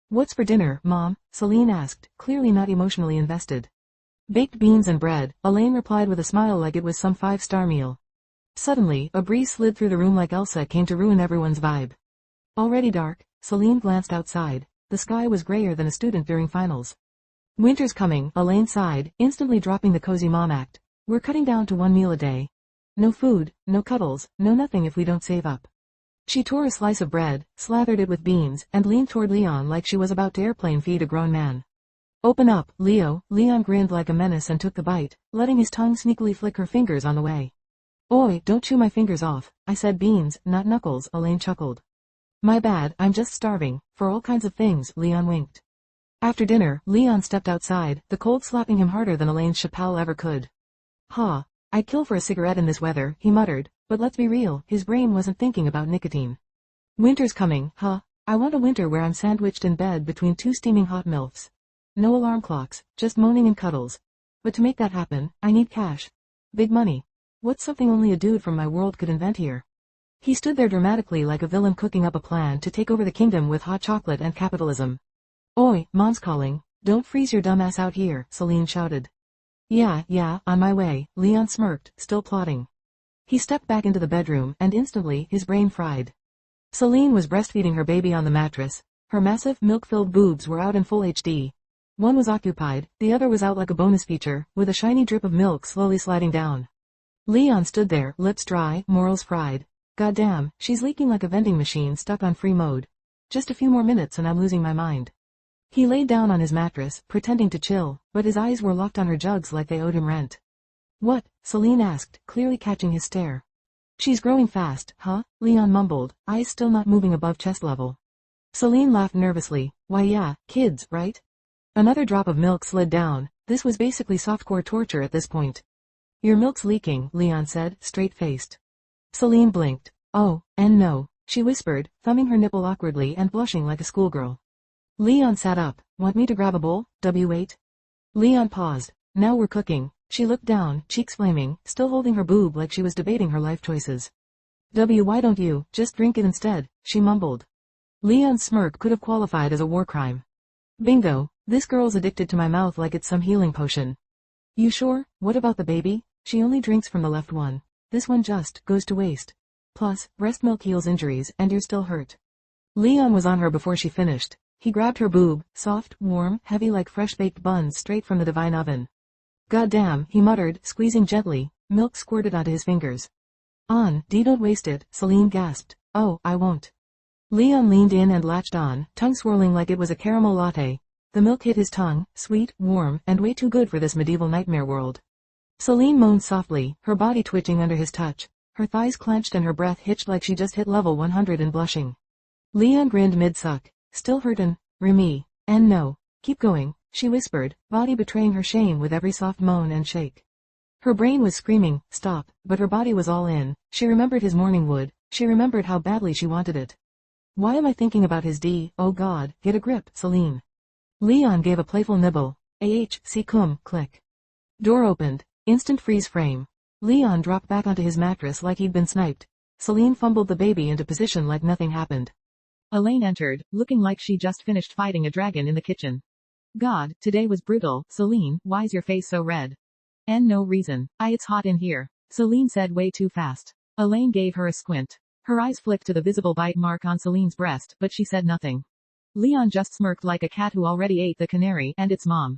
What's for dinner, Mom? Celine asked, clearly not emotionally invested. Baked beans and bread, Elaine replied with a smile like it was some five-star meal. Suddenly, a breeze slid through the room like Elsa came to ruin everyone's vibe. Already dark, Celine glanced outside. The sky was grayer than a student during finals. Winter's coming, Elaine sighed, instantly dropping the cozy mom act. We're cutting down to one meal a day. No food, no cuddles, no nothing if we don't save up. She tore a slice of bread, slathered it with beans, and leaned toward Leon like she was about to airplane feed a grown man. Open up, Leo. Leon grinned like a menace and took the bite, letting his tongue sneakily flick her fingers on the way. Oi, don't chew my fingers off. I said beans, not knuckles, Elaine chuckled. My bad, I'm just starving, for all kinds of things, Leon winked. After dinner, Leon stepped outside, the cold slapping him harder than Elaine's chappelle ever could. Ha! I'd kill for a cigarette in this weather, he muttered, but let's be real, his brain wasn't thinking about nicotine. Winter's coming, huh? I want a winter where I'm sandwiched in bed between two steaming hot milfs. No alarm clocks, just moaning and cuddles. But to make that happen, I need cash. Big money. What's something only a dude from my world could invent here? He stood there dramatically like a villain cooking up a plan to take over the kingdom with hot chocolate and capitalism. Oi, Mom's calling. Don't freeze your dumb ass out here, Celine shouted. Yeah, on my way, Leon smirked, still plotting. He stepped back into the bedroom, and instantly, his brain fried. Celine was breastfeeding her baby on the mattress. Her massive, milk-filled boobs were out in full HD. One was occupied, the other was out like a bonus feature, with a shiny drip of milk slowly sliding down. Leon stood there, lips dry, morals fried. Goddamn, she's leaking like a vending machine stuck on free mode. Just a few more minutes and I'm losing my mind. He laid down on his mattress, pretending to chill, but his eyes were locked on her jugs like they owed him rent. What? Celine asked, clearly catching his stare. She's growing fast, huh? Leon mumbled, eyes still not moving above chest level. Celine laughed nervously. Why yeah, kids, right? Another drop of milk slid down. This was basically softcore torture at this point. Your milk's leaking, Leon said, straight-faced. Celine blinked. Oh, and no, she whispered, thumbing her nipple awkwardly and blushing like a schoolgirl. Leon sat up. Want me to grab a bowl? W8? Leon paused. Now we're cooking. She looked down, cheeks flaming, still holding her boob like she was debating her life choices. Why don't you just drink it instead? She mumbled. Leon's smirk could have qualified as a war crime. Bingo, this girl's addicted to my mouth like it's some healing potion. You sure? What about the baby? She only drinks from the left one. This one just goes to waste. Plus, breast milk heals injuries, and you're still hurt. Leon was on her before she finished. He grabbed her boob, soft, warm, heavy like fresh-baked buns straight from the divine oven. Goddamn, he muttered, squeezing gently. Milk squirted onto his fingers. On, D, don't waste it, Celine gasped. Oh, I won't. Leon leaned in and latched on, tongue swirling like it was a caramel latte. The milk hit his tongue, sweet, warm, and way too good for this medieval nightmare world. Celine moaned softly, her body twitching under his touch. Her thighs clenched and her breath hitched like she just hit level 100 and blushing. Leon grinned mid-suck. Still hurtin', Remy. And no. Keep going, she whispered, body betraying her shame with every soft moan and shake. Her brain was screaming, stop, but her body was all in. She remembered his morning wood. She remembered how badly she wanted it. Why am I thinking about his D? Oh God, get a grip, Celine. Leon gave a playful nibble. See cum, click. Door opened. Instant freeze frame. Leon dropped back onto his mattress like he'd been sniped. Celine fumbled the baby into position like nothing happened. Elaine entered, looking like she just finished fighting a dragon in the kitchen. God, today was brutal. Celine, why's your face so red? And no reason. It's hot in here. Celine said way too fast. Elaine gave her a squint. Her eyes flicked to the visible bite mark on Celine's breast, but she said nothing. Leon just smirked like a cat who already ate the canary and its mom.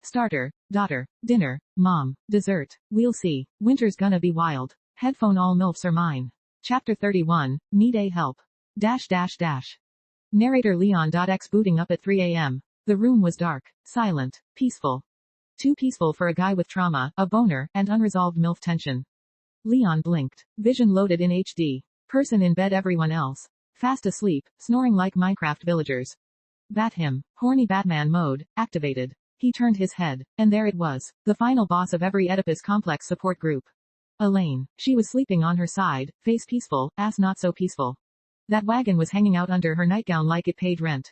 Starter, daughter, dinner, mom, dessert, we'll see. Winter's gonna be wild. Headphone all milfs are mine. Chapter 31, Need a help. Narrator Leon.x booting up at 3 a.m. The room was dark, silent, peaceful. Too peaceful for a guy with trauma, a boner, and unresolved milf tension. Leon blinked. Vision loaded in HD. Person in bed, everyone else. Fast asleep, snoring like Minecraft villagers. Bat him. Horny Batman mode, activated. He turned his head, and there it was, the final boss of every Oedipus complex support group. Elaine. She was sleeping on her side, face peaceful, ass not so peaceful. That wagon was hanging out under her nightgown like it paid rent.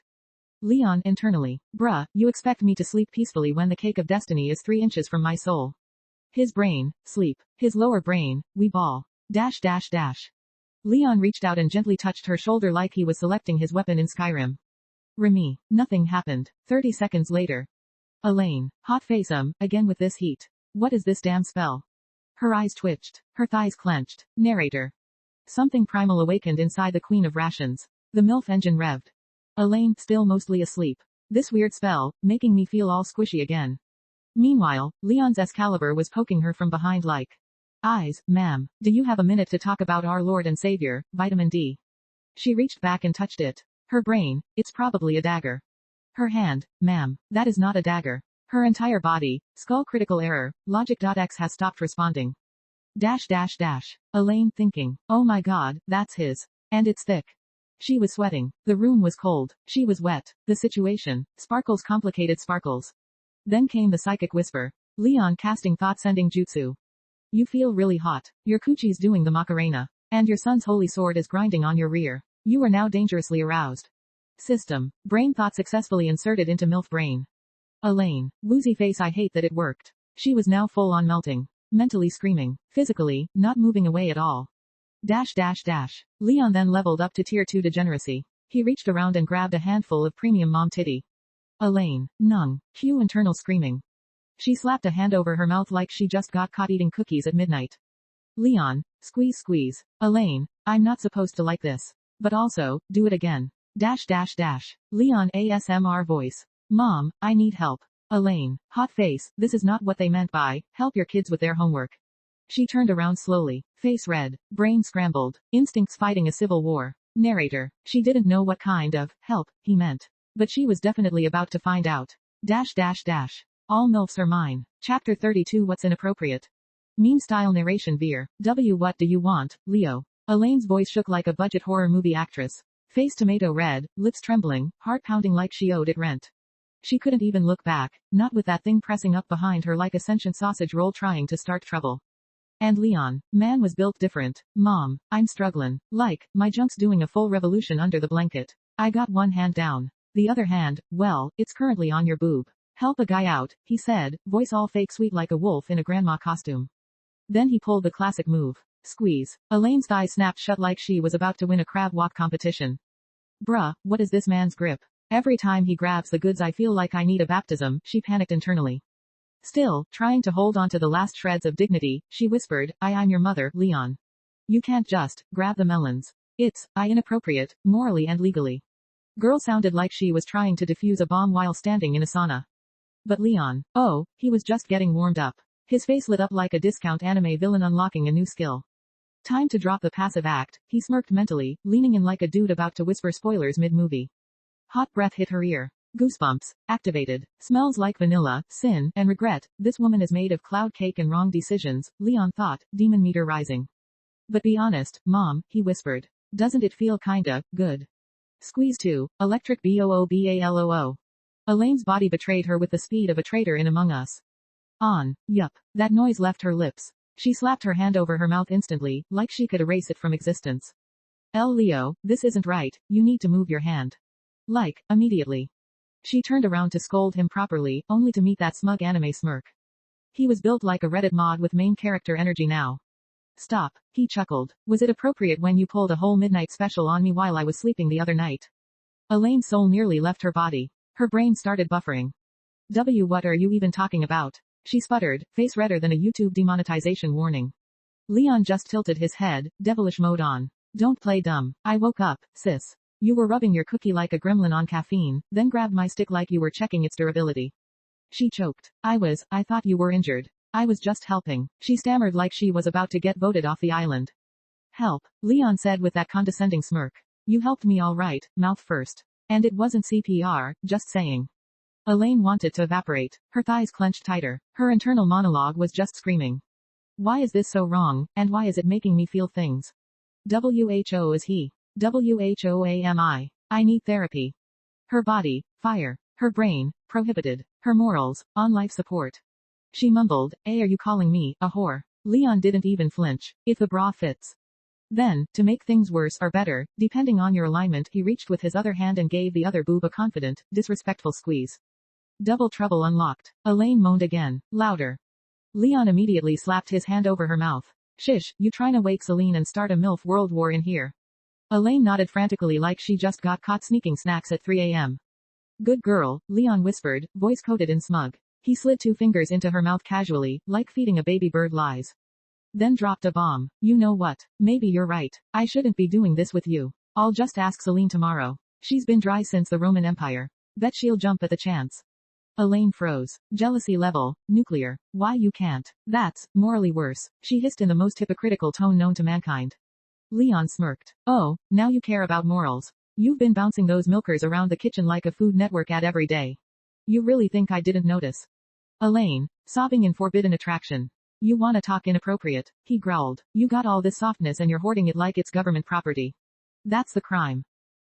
Leon internally. Bruh, you expect me to sleep peacefully when the cake of destiny is 3 inches from my soul. His brain, sleep. His lower brain, we ball. Leon reached out and gently touched her shoulder like he was selecting his weapon in Skyrim. Remy. Nothing happened. 30 seconds later. Elaine. Hot face again with this heat. What is this damn spell? Her eyes twitched. Her thighs clenched. Narrator. Something primal awakened inside the Queen of Rations. The MILF engine revved. Elaine, still mostly asleep. This weird spell, making me feel all squishy again. Meanwhile, Leon's Excalibur was poking her from behind like. Eyes, ma'am, do you have a minute to talk about our Lord and Savior, vitamin D? She reached back and touched it. Her brain, it's probably a dagger. Her hand, ma'am, that is not a dagger. Her entire body, skull critical error, logic.x has stopped responding. Elaine thinking, oh my God, that's his. And it's thick. She was sweating. The room was cold. She was wet. The situation, sparkles complicated sparkles. Then came the psychic whisper. Leon casting thought-sending jutsu. You feel really hot. Your coochie's doing the Macarena. And your son's holy sword is grinding on your rear. You are now dangerously aroused. System. Brain thought successfully inserted into MILF brain. Elaine. Woozy face, I hate that it worked. She was now full on melting. Mentally screaming. Physically, not moving away at all. Leon then leveled up to tier 2 degeneracy. He reached around and grabbed a handful of premium mom titty. Elaine. Nung. Cue internal screaming. She slapped a hand over her mouth like she just got caught eating cookies at midnight. Leon. Squeeze. Elaine. I'm not supposed to like this. But also, do it again. Leon ASMR voice. Mom, I need help. Elaine. Hot face, this is not what they meant by, help your kids with their homework. She turned around slowly, face red, brain scrambled, instincts fighting a civil war. Narrator. She didn't know what kind of help he meant. But she was definitely about to find out. All MILFs are mine. Chapter 32, What's inappropriate? Meme style narration veer. What do you want, Leo? Elaine's voice shook like a budget horror movie actress. Face tomato red, lips trembling, heart pounding like she owed it rent. She couldn't even look back, not with that thing pressing up behind her like a sentient sausage roll trying to start trouble. And Leon, man was built different. Mom, I'm struggling. Like, my junk's doing a full revolution under the blanket. I got one hand down. The other hand, well, it's currently on your boob. Help a guy out, he said, voice all fake sweet like a wolf in a grandma costume. Then he pulled the classic move. Squeeze. Elaine's thighs snapped shut like she was about to win a crab walk competition. Bruh, what is this man's grip? Every time he grabs the goods I feel like I need a baptism, she panicked internally. Still, trying to hold on to the last shreds of dignity, she whispered, I'm your mother, Leon. You can't just grab the melons. It's inappropriate, morally and legally. Girl sounded like she was trying to defuse a bomb while standing in a sauna. But Leon, he was just getting warmed up. His face lit up like a discount anime villain unlocking a new skill. Time to drop the passive act, he smirked mentally, leaning in like a dude about to whisper spoilers mid-movie. Hot breath hit her ear. Goosebumps. Activated. Smells like vanilla, sin, and regret. This woman is made of cloud cake and wrong decisions, Leon thought, demon meter rising. But be honest, Mom, he whispered. Doesn't it feel kinda good? Squeeze 2. Electric BOOBALOO. Elaine's body betrayed her with the speed of a traitor in Among Us. On. Yup. That noise left her lips. She slapped her hand over her mouth instantly, like she could erase it from existence. Leo, this isn't right, you need to move your hand. Like, immediately. She turned around to scold him properly, only to meet that smug anime smirk. He was built like a Reddit mod with main character energy now. Stop, he chuckled. Was it appropriate when you pulled a whole midnight special on me while I was sleeping the other night? Elaine's soul nearly left her body. Her brain started buffering. What are you even talking about? She sputtered, face redder than a YouTube demonetization warning. Leon just tilted his head, devilish mode on. Don't play dumb. I woke up, sis. You were rubbing your cookie like a gremlin on caffeine, then grabbed my stick like you were checking its durability. She choked. I thought you were injured. I was just helping. She stammered like she was about to get voted off the island. Help, Leon said with that condescending smirk. You helped me all right, mouth first. And it wasn't CPR, just saying. Elaine wanted to evaporate. Her thighs clenched tighter. Her internal monologue was just screaming. Why is this so wrong, and why is it making me feel things? WHO is he. WHOAMI. I need therapy. Her body, fire. Her brain, prohibited. Her morals, on life support. She mumbled, are you calling me a whore? Leon didn't even flinch. If the bra fits. Then, to make things worse or better, depending on your alignment, he reached with his other hand and gave the other boob a confident, disrespectful squeeze. Double trouble unlocked. Elaine moaned again, louder. Leon immediately slapped his hand over her mouth. Shish, you tryna wake Celine and start a MILF world war in here? Elaine nodded frantically like she just got caught sneaking snacks at 3 a.m. Good girl, Leon whispered, voice coated in smug. He slid 2 fingers into her mouth casually, like feeding a baby bird lies. Then dropped a bomb. You know what? Maybe you're right. I shouldn't be doing this with you. I'll just ask Celine tomorrow. She's been dry since the Roman Empire. Bet she'll jump at the chance. Elaine froze. Jealousy level, nuclear. Why you can't? That's morally worse, she hissed in the most hypocritical tone known to mankind. Leon smirked. Oh, now you care about morals. You've been bouncing those milkers around the kitchen like a Food Network ad every day. You really think I didn't notice? Elaine, sobbing in forbidden attraction. You wanna talk inappropriate, he growled. You got all this softness and you're hoarding it like it's government property. That's the crime.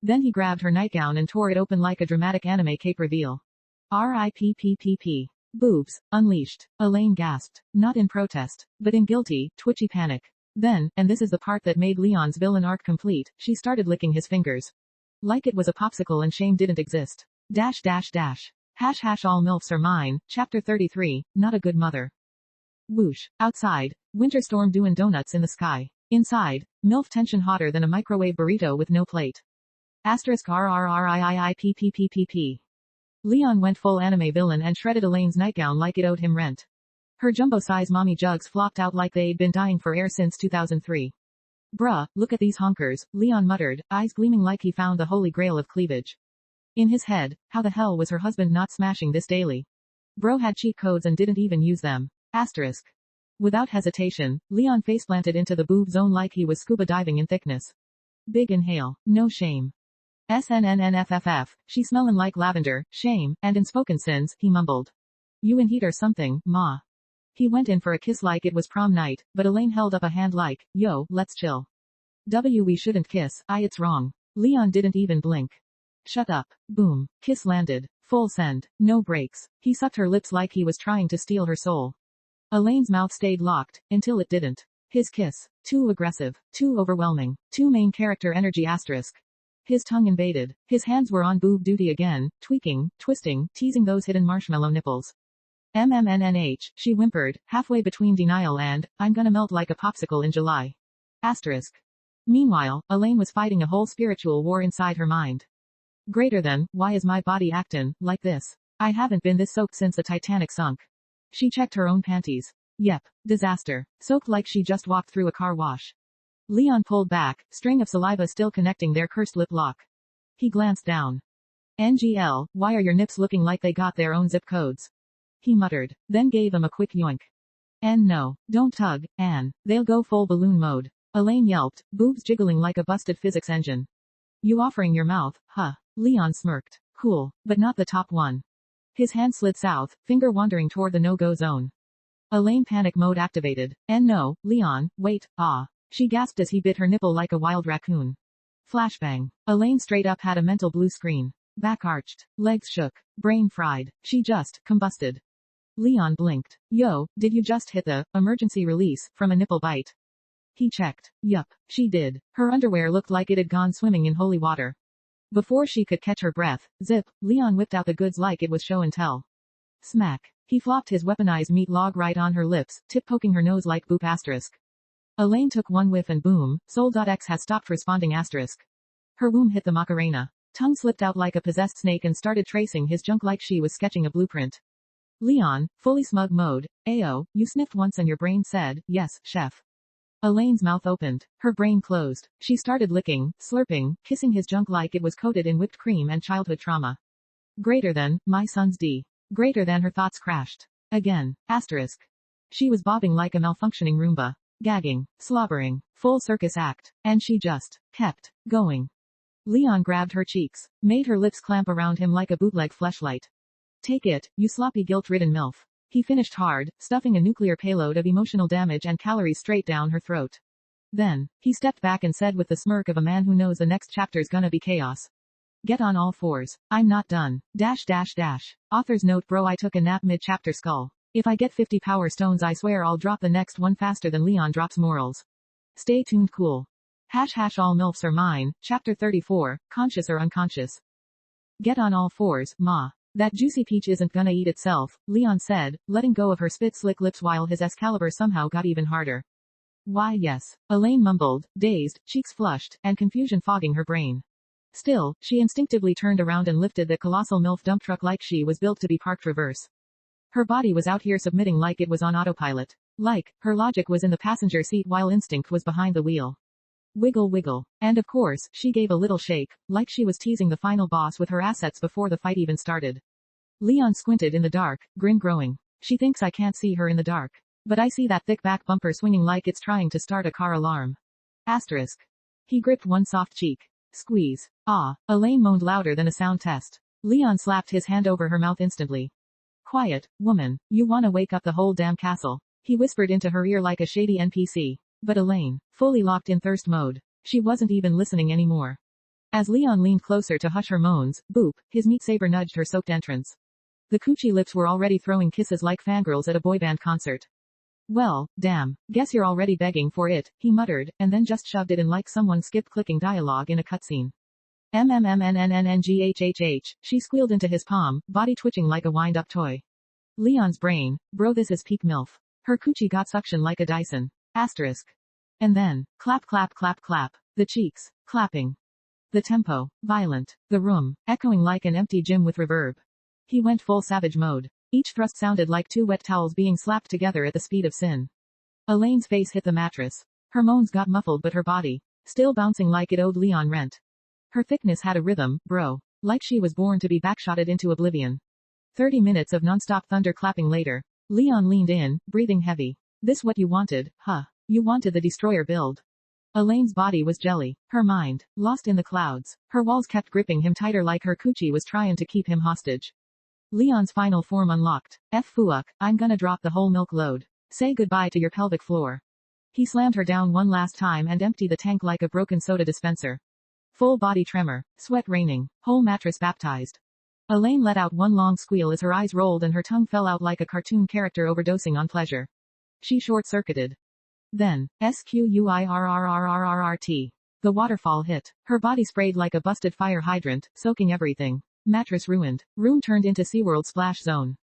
Then he grabbed her nightgown and tore it open like a dramatic anime cape reveal. RIPPPP. Boobs, unleashed. Elaine gasped. Not in protest, but in guilty, twitchy panic. Then, and this is the part that made Leon's villain arc complete, she started licking his fingers. Like it was a popsicle and shame didn't exist. .. All milfs are mine, chapter 33, not a good mother. Whoosh. Outside, winter storm doing donuts in the sky. Inside, milf tension hotter than a microwave burrito with no plate. Asterisk RRRIIPPPPP. Leon went full anime villain and shredded Elaine's nightgown like it owed him rent. Her jumbo-size mommy jugs flopped out like they'd been dying for air since 2003. Bruh, look at these honkers, Leon muttered, eyes gleaming like he found the holy grail of cleavage. In his head, how the hell was her husband not smashing this daily? Bro had cheat codes and didn't even use them. Asterisk. Without hesitation, Leon faceplanted into the boob zone like he was scuba diving in thickness. Big inhale, no shame. SNNNFFF, she smellin' like lavender, shame, and in spoken sins, he mumbled. You in heat or something, ma. He went in for a kiss like it was prom night, but Elaine held up a hand like, yo, let's chill. We shouldn't kiss, it's wrong. Leon didn't even blink. Shut up. Boom. Kiss landed. Full send. No breaks. He sucked her lips like he was trying to steal her soul. Elaine's mouth stayed locked, until it didn't. His kiss. Too aggressive. Too overwhelming. Too main character energy asterisk. His tongue invaded. His hands were on boob duty again, tweaking, twisting, teasing those hidden marshmallow nipples. MMNNH, she whimpered, halfway between denial and, I'm gonna melt like a popsicle in July. Asterisk. Meanwhile, Elaine was fighting a whole spiritual war inside her mind. Greater than, why is my body actin' like this? I haven't been this soaked since the Titanic sunk. She checked her own panties. Yep, disaster. Soaked like she just walked through a car wash. Leon pulled back, string of saliva still connecting their cursed lip lock. He glanced down. NGL, why are your nips looking like they got their own zip codes? He muttered, then gave him a quick yoink. No, don't tug, Anne. They'll go full balloon mode. Elaine yelped, boobs jiggling like a busted physics engine. You offering your mouth, huh? Leon smirked. Cool, but not the top one. His hand slid south, finger wandering toward the no-go zone. Elaine panic mode activated. And no, Leon, wait, ah. She gasped as he bit her nipple like a wild raccoon. Flashbang. Elaine straight up had a mental blue screen. Back arched. Legs shook. Brain fried. She just combusted. Leon blinked. Yo, did you just hit the emergency release from a nipple bite? He checked. Yup, she did. Her underwear looked like it had gone swimming in holy water. Before she could catch her breath, zip, Leon whipped out the goods like it was show and tell. Smack. He flopped his weaponized meat log right on her lips, tip poking her nose like boop asterisk. Elaine took one whiff and boom, Sol.X has stopped responding asterisk. Her womb hit the Macarena. Tongue slipped out like a possessed snake and started tracing his junk like she was sketching a blueprint. Leon, fully smug mode, Ayo, you sniffed once and your brain said, yes, chef. Elaine's mouth opened. Her brain closed. She started licking, slurping, kissing his junk like it was coated in whipped cream and childhood trauma. Greater than, my son's D. Greater than her thoughts crashed. Again, asterisk. She was bobbing like a malfunctioning Roomba. Gagging, slobbering, full circus act, and she just kept going. Leon grabbed her cheeks, made her lips clamp around him like a bootleg fleshlight. Take it, you sloppy guilt-ridden milf. He finished hard, stuffing a nuclear payload of emotional damage and calories straight down her throat. Then, he stepped back and said with the smirk of a man who knows the next chapter's gonna be chaos. Get on all fours. I'm not done. Dash dash dash. Author's note bro, I took a nap mid-chapter skull. If I get 50 power stones I swear I'll drop the next one faster than Leon drops morals. Stay tuned cool. # all milfs are mine, chapter 34, conscious or unconscious. Get on all fours, ma. That juicy peach isn't gonna eat itself, Leon said, letting go of her spit-slick lips while his Excalibur somehow got even harder. Why yes, Elaine mumbled, dazed, cheeks flushed, and confusion fogging her brain. Still, she instinctively turned around and lifted the colossal milf dump truck like she was built to be parked reverse. Her body was out here submitting like it was on autopilot. Like, her logic was in the passenger seat while instinct was behind the wheel. Wiggle wiggle. And of course, she gave a little shake, like she was teasing the final boss with her assets before the fight even started. Leon squinted in the dark, grin growing. She thinks I can't see her in the dark. But I see that thick back bumper swinging like it's trying to start a car alarm. Asterisk. He gripped one soft cheek. Squeeze. Ah, Elaine moaned louder than a sound test. Leon slapped his hand over her mouth instantly. Quiet, woman, you wanna wake up the whole damn castle. He whispered into her ear like a shady NPC. But Elaine, fully locked in thirst mode. She wasn't even listening anymore. As Leon leaned closer to hush her moans, boop, his meat saber nudged her soaked entrance. The coochie lips were already throwing kisses like fangirls at a boy band concert. Well, damn, guess you're already begging for it, he muttered, and then just shoved it in like someone skipped clicking dialogue in a cutscene. MMMNNNNGHHH, she squealed into his palm, body twitching like a wind-up toy. Leon's brain, bro this is peak milf. Her coochie got suction like a Dyson. Asterisk. And then, clap clap clap clap, the cheeks, clapping. The tempo, violent, the room, echoing like an empty gym with reverb. He went full savage mode. Each thrust sounded like two wet towels being slapped together at the speed of sin. Elaine's face hit the mattress. Her moans got muffled but her body, still bouncing like it owed Leon rent. Her thickness had a rhythm, bro. Like she was born to be backshotted into oblivion. 30 minutes of non-stop thunder clapping later. Leon leaned in, breathing heavy. This what you wanted, huh? You wanted the destroyer build. Elaine's body was jelly. Her mind, lost in the clouds. Her walls kept gripping him tighter like her coochie was trying to keep him hostage. Leon's final form unlocked. Fuck, I'm gonna drop the whole milk load. Say goodbye to your pelvic floor. He slammed her down one last time and emptied the tank like a broken soda dispenser. Full body tremor, sweat raining, whole mattress baptized. Elaine let out one long squeal as her eyes rolled and her tongue fell out like a cartoon character overdosing on pleasure. She short-circuited. Then, SQUIRRRRRRRT. The waterfall hit. Her body sprayed like a busted fire hydrant, soaking everything. Mattress ruined. Room turned into SeaWorld splash zone.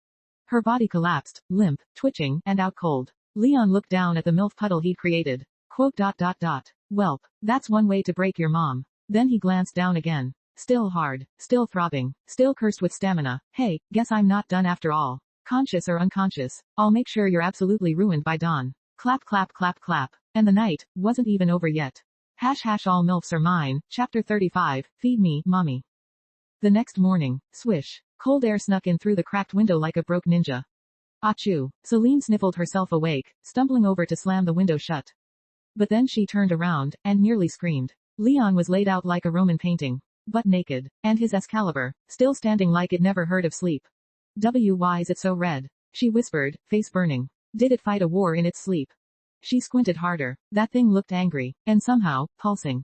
Her body collapsed, limp, twitching, and out cold. Leon looked down at the MILF puddle he'd created. Quote. Welp, that's one way to break your mom. Then he glanced down again. Still hard, still throbbing, still cursed with stamina. Hey, guess I'm not done after all. Conscious or unconscious, I'll make sure you're absolutely ruined by dawn. Clap clap clap clap. And the night wasn't even over yet. # all milfs are mine, chapter 35, feed me, mommy. The next morning, swish, cold air snuck in through the cracked window like a broke ninja. Achoo. Celine sniffled herself awake, stumbling over to slam the window shut. But then she turned around, and nearly screamed. Leon was laid out like a Roman painting, but naked, and his Excalibur, still standing like it never heard of sleep. Why is it so red? She whispered, face burning. Did it fight a war in its sleep? She squinted harder. That thing looked angry, and somehow, pulsing.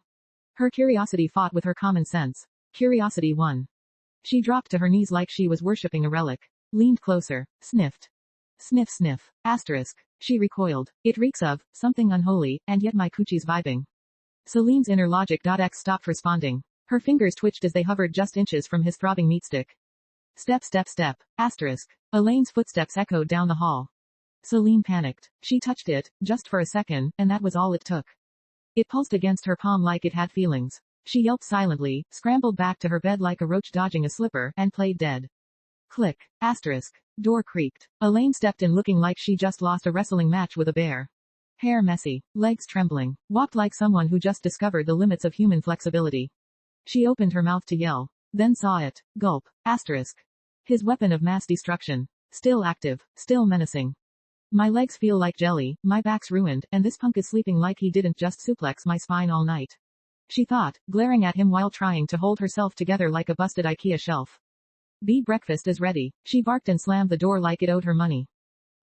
Her curiosity fought with her common sense. Curiosity won. She dropped to her knees like she was worshipping a relic. Leaned closer. Sniffed. Sniff sniff. Asterisk. She recoiled. It reeks of something unholy, and yet my coochie's vibing. Celine's inner logic.x stopped responding. Her fingers twitched as they hovered just inches from his throbbing meat stick. Step step step. Asterisk. Elaine's footsteps echoed down the hall. Celine panicked. She touched it, just for a second, and that was all it took. It pulsed against her palm like it had feelings. She yelped silently, scrambled back to her bed like a roach dodging a slipper, and played dead. Click. Asterisk. Door creaked. Elaine stepped in looking like she just lost a wrestling match with a bear. Hair messy, legs trembling, walked like someone who just discovered the limits of human flexibility. She opened her mouth to yell, then saw it. Gulp. Asterisk. His weapon of mass destruction. Still active, still menacing. My legs feel like jelly, my back's ruined, and this punk is sleeping like he didn't just suplex my spine all night. She thought, glaring at him while trying to hold herself together like a busted IKEA shelf. Breakfast is ready. She barked and slammed the door like it owed her money.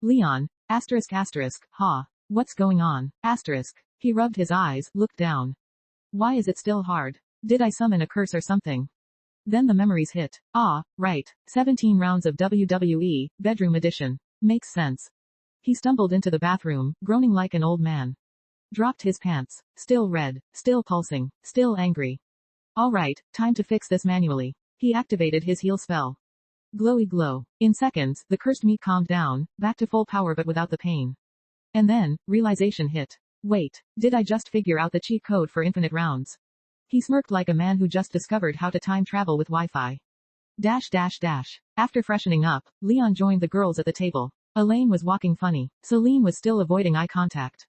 Leon. Asterisk asterisk. Ha. What's going on? Asterisk. He rubbed his eyes, looked down. Why is it still hard? Did I summon a curse or something? Then the memories hit. Ah, right. 17 rounds of WWE, bedroom edition. Makes sense. He stumbled into the bathroom, groaning like an old man. Dropped his pants. Still red, still pulsing, still angry. All right, time to fix this manually. He activated his heal spell. Glowy glow. In seconds, the cursed meat calmed down, back to full power but without the pain. And then, realization hit. Wait, did I just figure out the cheat code for infinite rounds? He smirked like a man who just discovered how to time travel with Wi-Fi. After freshening up, Leon joined the girls at the table. Elaine was walking funny. Celine was still avoiding eye contact.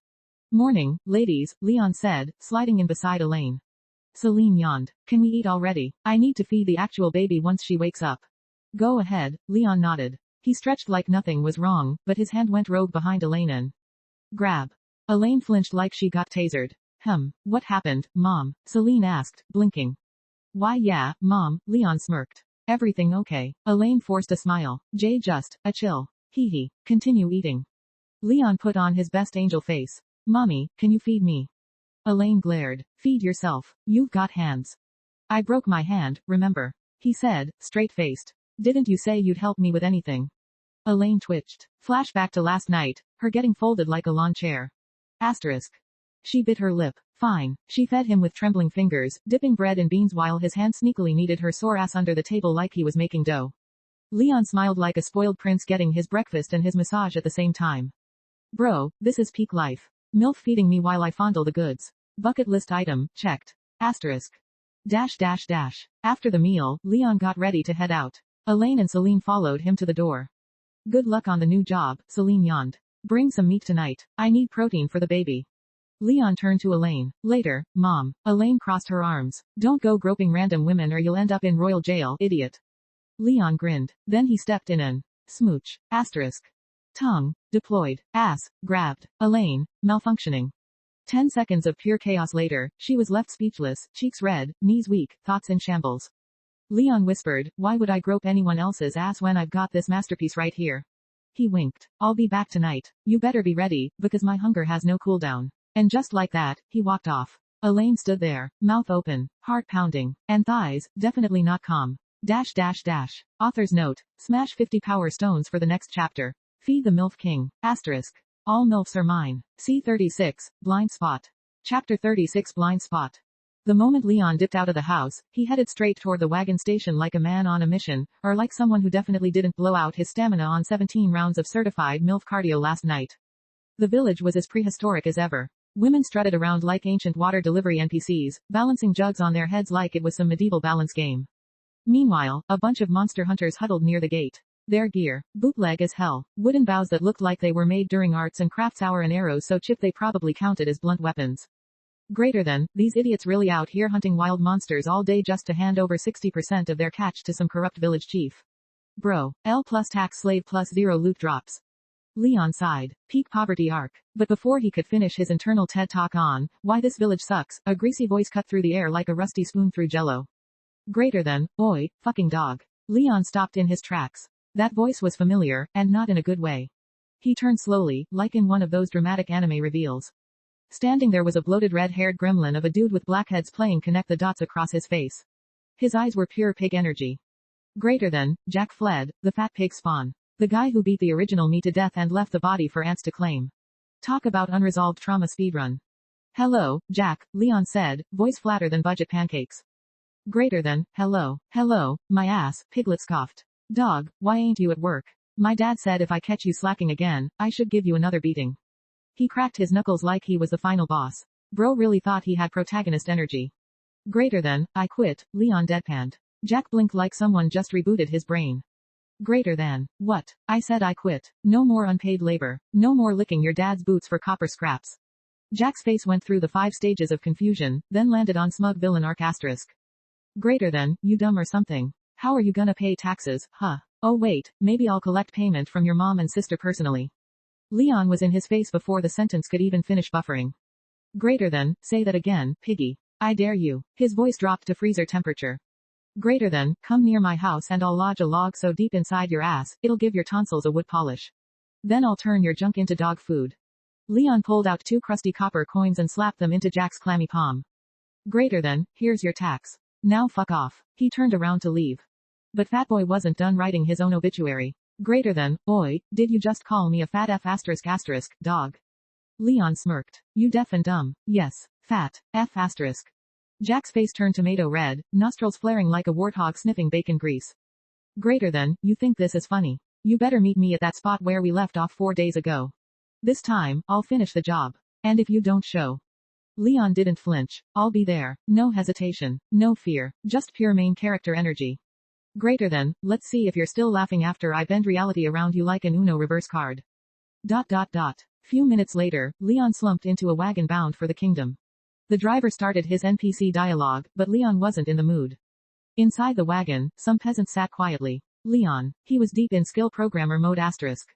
Morning, ladies, Leon said, sliding in beside Elaine. Celine yawned. Can we eat already? I need to feed the actual baby once she wakes up. Go ahead, Leon nodded. He stretched like nothing was wrong, but his hand went rogue behind Elaine and grab. Elaine flinched like she got tasered. What happened, Mom? Celine asked, blinking. Why yeah, Mom, Leon smirked. Everything okay? Elaine forced a smile. Just a chill. Hee. Continue eating. Leon put on his best angel face. Mommy, can you feed me? Elaine glared. Feed yourself. You've got hands. I broke my hand, remember? He said, straight-faced. Didn't you say you'd help me with anything? Elaine twitched. Flashback to last night, her getting folded like a lawn chair. Asterisk. She bit her lip. Fine. She fed him with trembling fingers, dipping bread in beans while his hand sneakily kneaded her sore ass under the table like he was making dough. Leon smiled like a spoiled prince getting his breakfast and his massage at the same time. Bro, this is peak life. MILF feeding me while I fondle the goods. Bucket list item, checked. Asterisk. After the meal, Leon got ready to head out. Elaine and Celine followed him to the door. Good luck on the new job, Celine yawned. Bring some meat tonight. I need protein for the baby. Leon turned to Elaine. Later, Mom. Elaine crossed her arms. Don't go groping random women or you'll end up in royal jail, idiot. Leon grinned. Then he stepped in and smooch. Asterisk. Tongue. Deployed. Ass. Grabbed. Elaine. Malfunctioning. 10 seconds of pure chaos later, she was left speechless, cheeks red, knees weak, thoughts in shambles. Leon whispered, why would I grope anyone else's ass when I've got this masterpiece right here? He winked. I'll be back tonight. You better be ready, because my hunger has no cooldown. And just like that, he walked off. Elaine stood there, mouth open, heart pounding, and thighs, definitely not calm. Author's note, smash 50 power stones for the next chapter. Feed the MILF King. Asterisk. All MILFs are mine. C36, Blind Spot. Chapter 36 Blind Spot. The moment Leon dipped out of the house, he headed straight toward the wagon station like a man on a mission, or like someone who definitely didn't blow out his stamina on 17 rounds of certified MILF cardio last night. The village was as prehistoric as ever. Women strutted around like ancient water delivery NPCs, balancing jugs on their heads like it was some medieval balance game. Meanwhile, a bunch of monster hunters huddled near the gate. Their gear, bootleg as hell, wooden bows that looked like they were made during arts and crafts hour and arrows so chipped they probably counted as blunt weapons. Greater than, these idiots really out here hunting wild monsters all day just to hand over 60% of their catch to some corrupt village chief. Bro, L plus tax slave plus 0 loot drops. Leon sighed. Peak poverty arc. But before he could finish his internal TED talk on why this village sucks, a greasy voice cut through the air like a rusty spoon through jello. Greater than, oi, fucking dog. Leon stopped in his tracks. That voice was familiar, and not in a good way. He turned slowly, like in one of those dramatic anime reveals. Standing there was a bloated red-haired gremlin of a dude with blackheads playing connect the dots across his face. His eyes were pure pig energy. Greater than, Jack fled, the fat pig spawn. The guy who beat the original me to death and left the body for ants to claim. Talk about unresolved trauma speedrun. Hello, Jack, Leon said, voice flatter than budget pancakes. Greater than, hello, my ass, Piglet scoffed. Dog, why ain't you at work? My dad said if I catch you slacking again, I should give you another beating. He cracked his knuckles like he was the final boss. Bro really thought he had protagonist energy. Greater than, I quit, Leon deadpanned. Jack blinked like someone just rebooted his brain. Greater than, what? I said I quit. No more unpaid labor. No more licking your dad's boots for copper scraps. Jack's face went through the 5 stages of confusion, then landed on smug villain arc asterisk. Greater than, you dumb or something. How are you gonna pay taxes, huh? Oh wait, maybe I'll collect payment from your mom and sister personally. Leon was in his face before the sentence could even finish buffering. Greater than, say that again, piggy. I dare you. His voice dropped to freezer temperature. Greater than, come near my house and I'll lodge a log so deep inside your ass, it'll give your tonsils a wood polish. Then I'll turn your junk into dog food. Leon pulled out 2 crusty copper coins and slapped them into Jack's clammy palm. Greater than, here's your tax. Now fuck off. He turned around to leave. But Fatboy wasn't done writing his own obituary. Greater than, oi, did you just call me a fat F asterisk asterisk, dog? Leon smirked. You deaf and dumb. Yes, fat, F asterisk. Jack's face turned tomato red, nostrils flaring like a warthog sniffing bacon grease. Greater than, you think this is funny? You better meet me at that spot where we left off 4 days ago. This time, I'll finish the job. And if you don't show. Leon didn't flinch. I'll be there. No hesitation. No fear. Just pure main character energy. Greater than, let's see if you're still laughing after I bend reality around you like an Uno reverse card. ... Few minutes later, Leon slumped into a wagon bound for the kingdom. The driver started his NPC dialogue, but Leon wasn't in the mood. Inside the wagon, some peasants sat quietly. Leon, he was deep in skill programmer mode asterisk.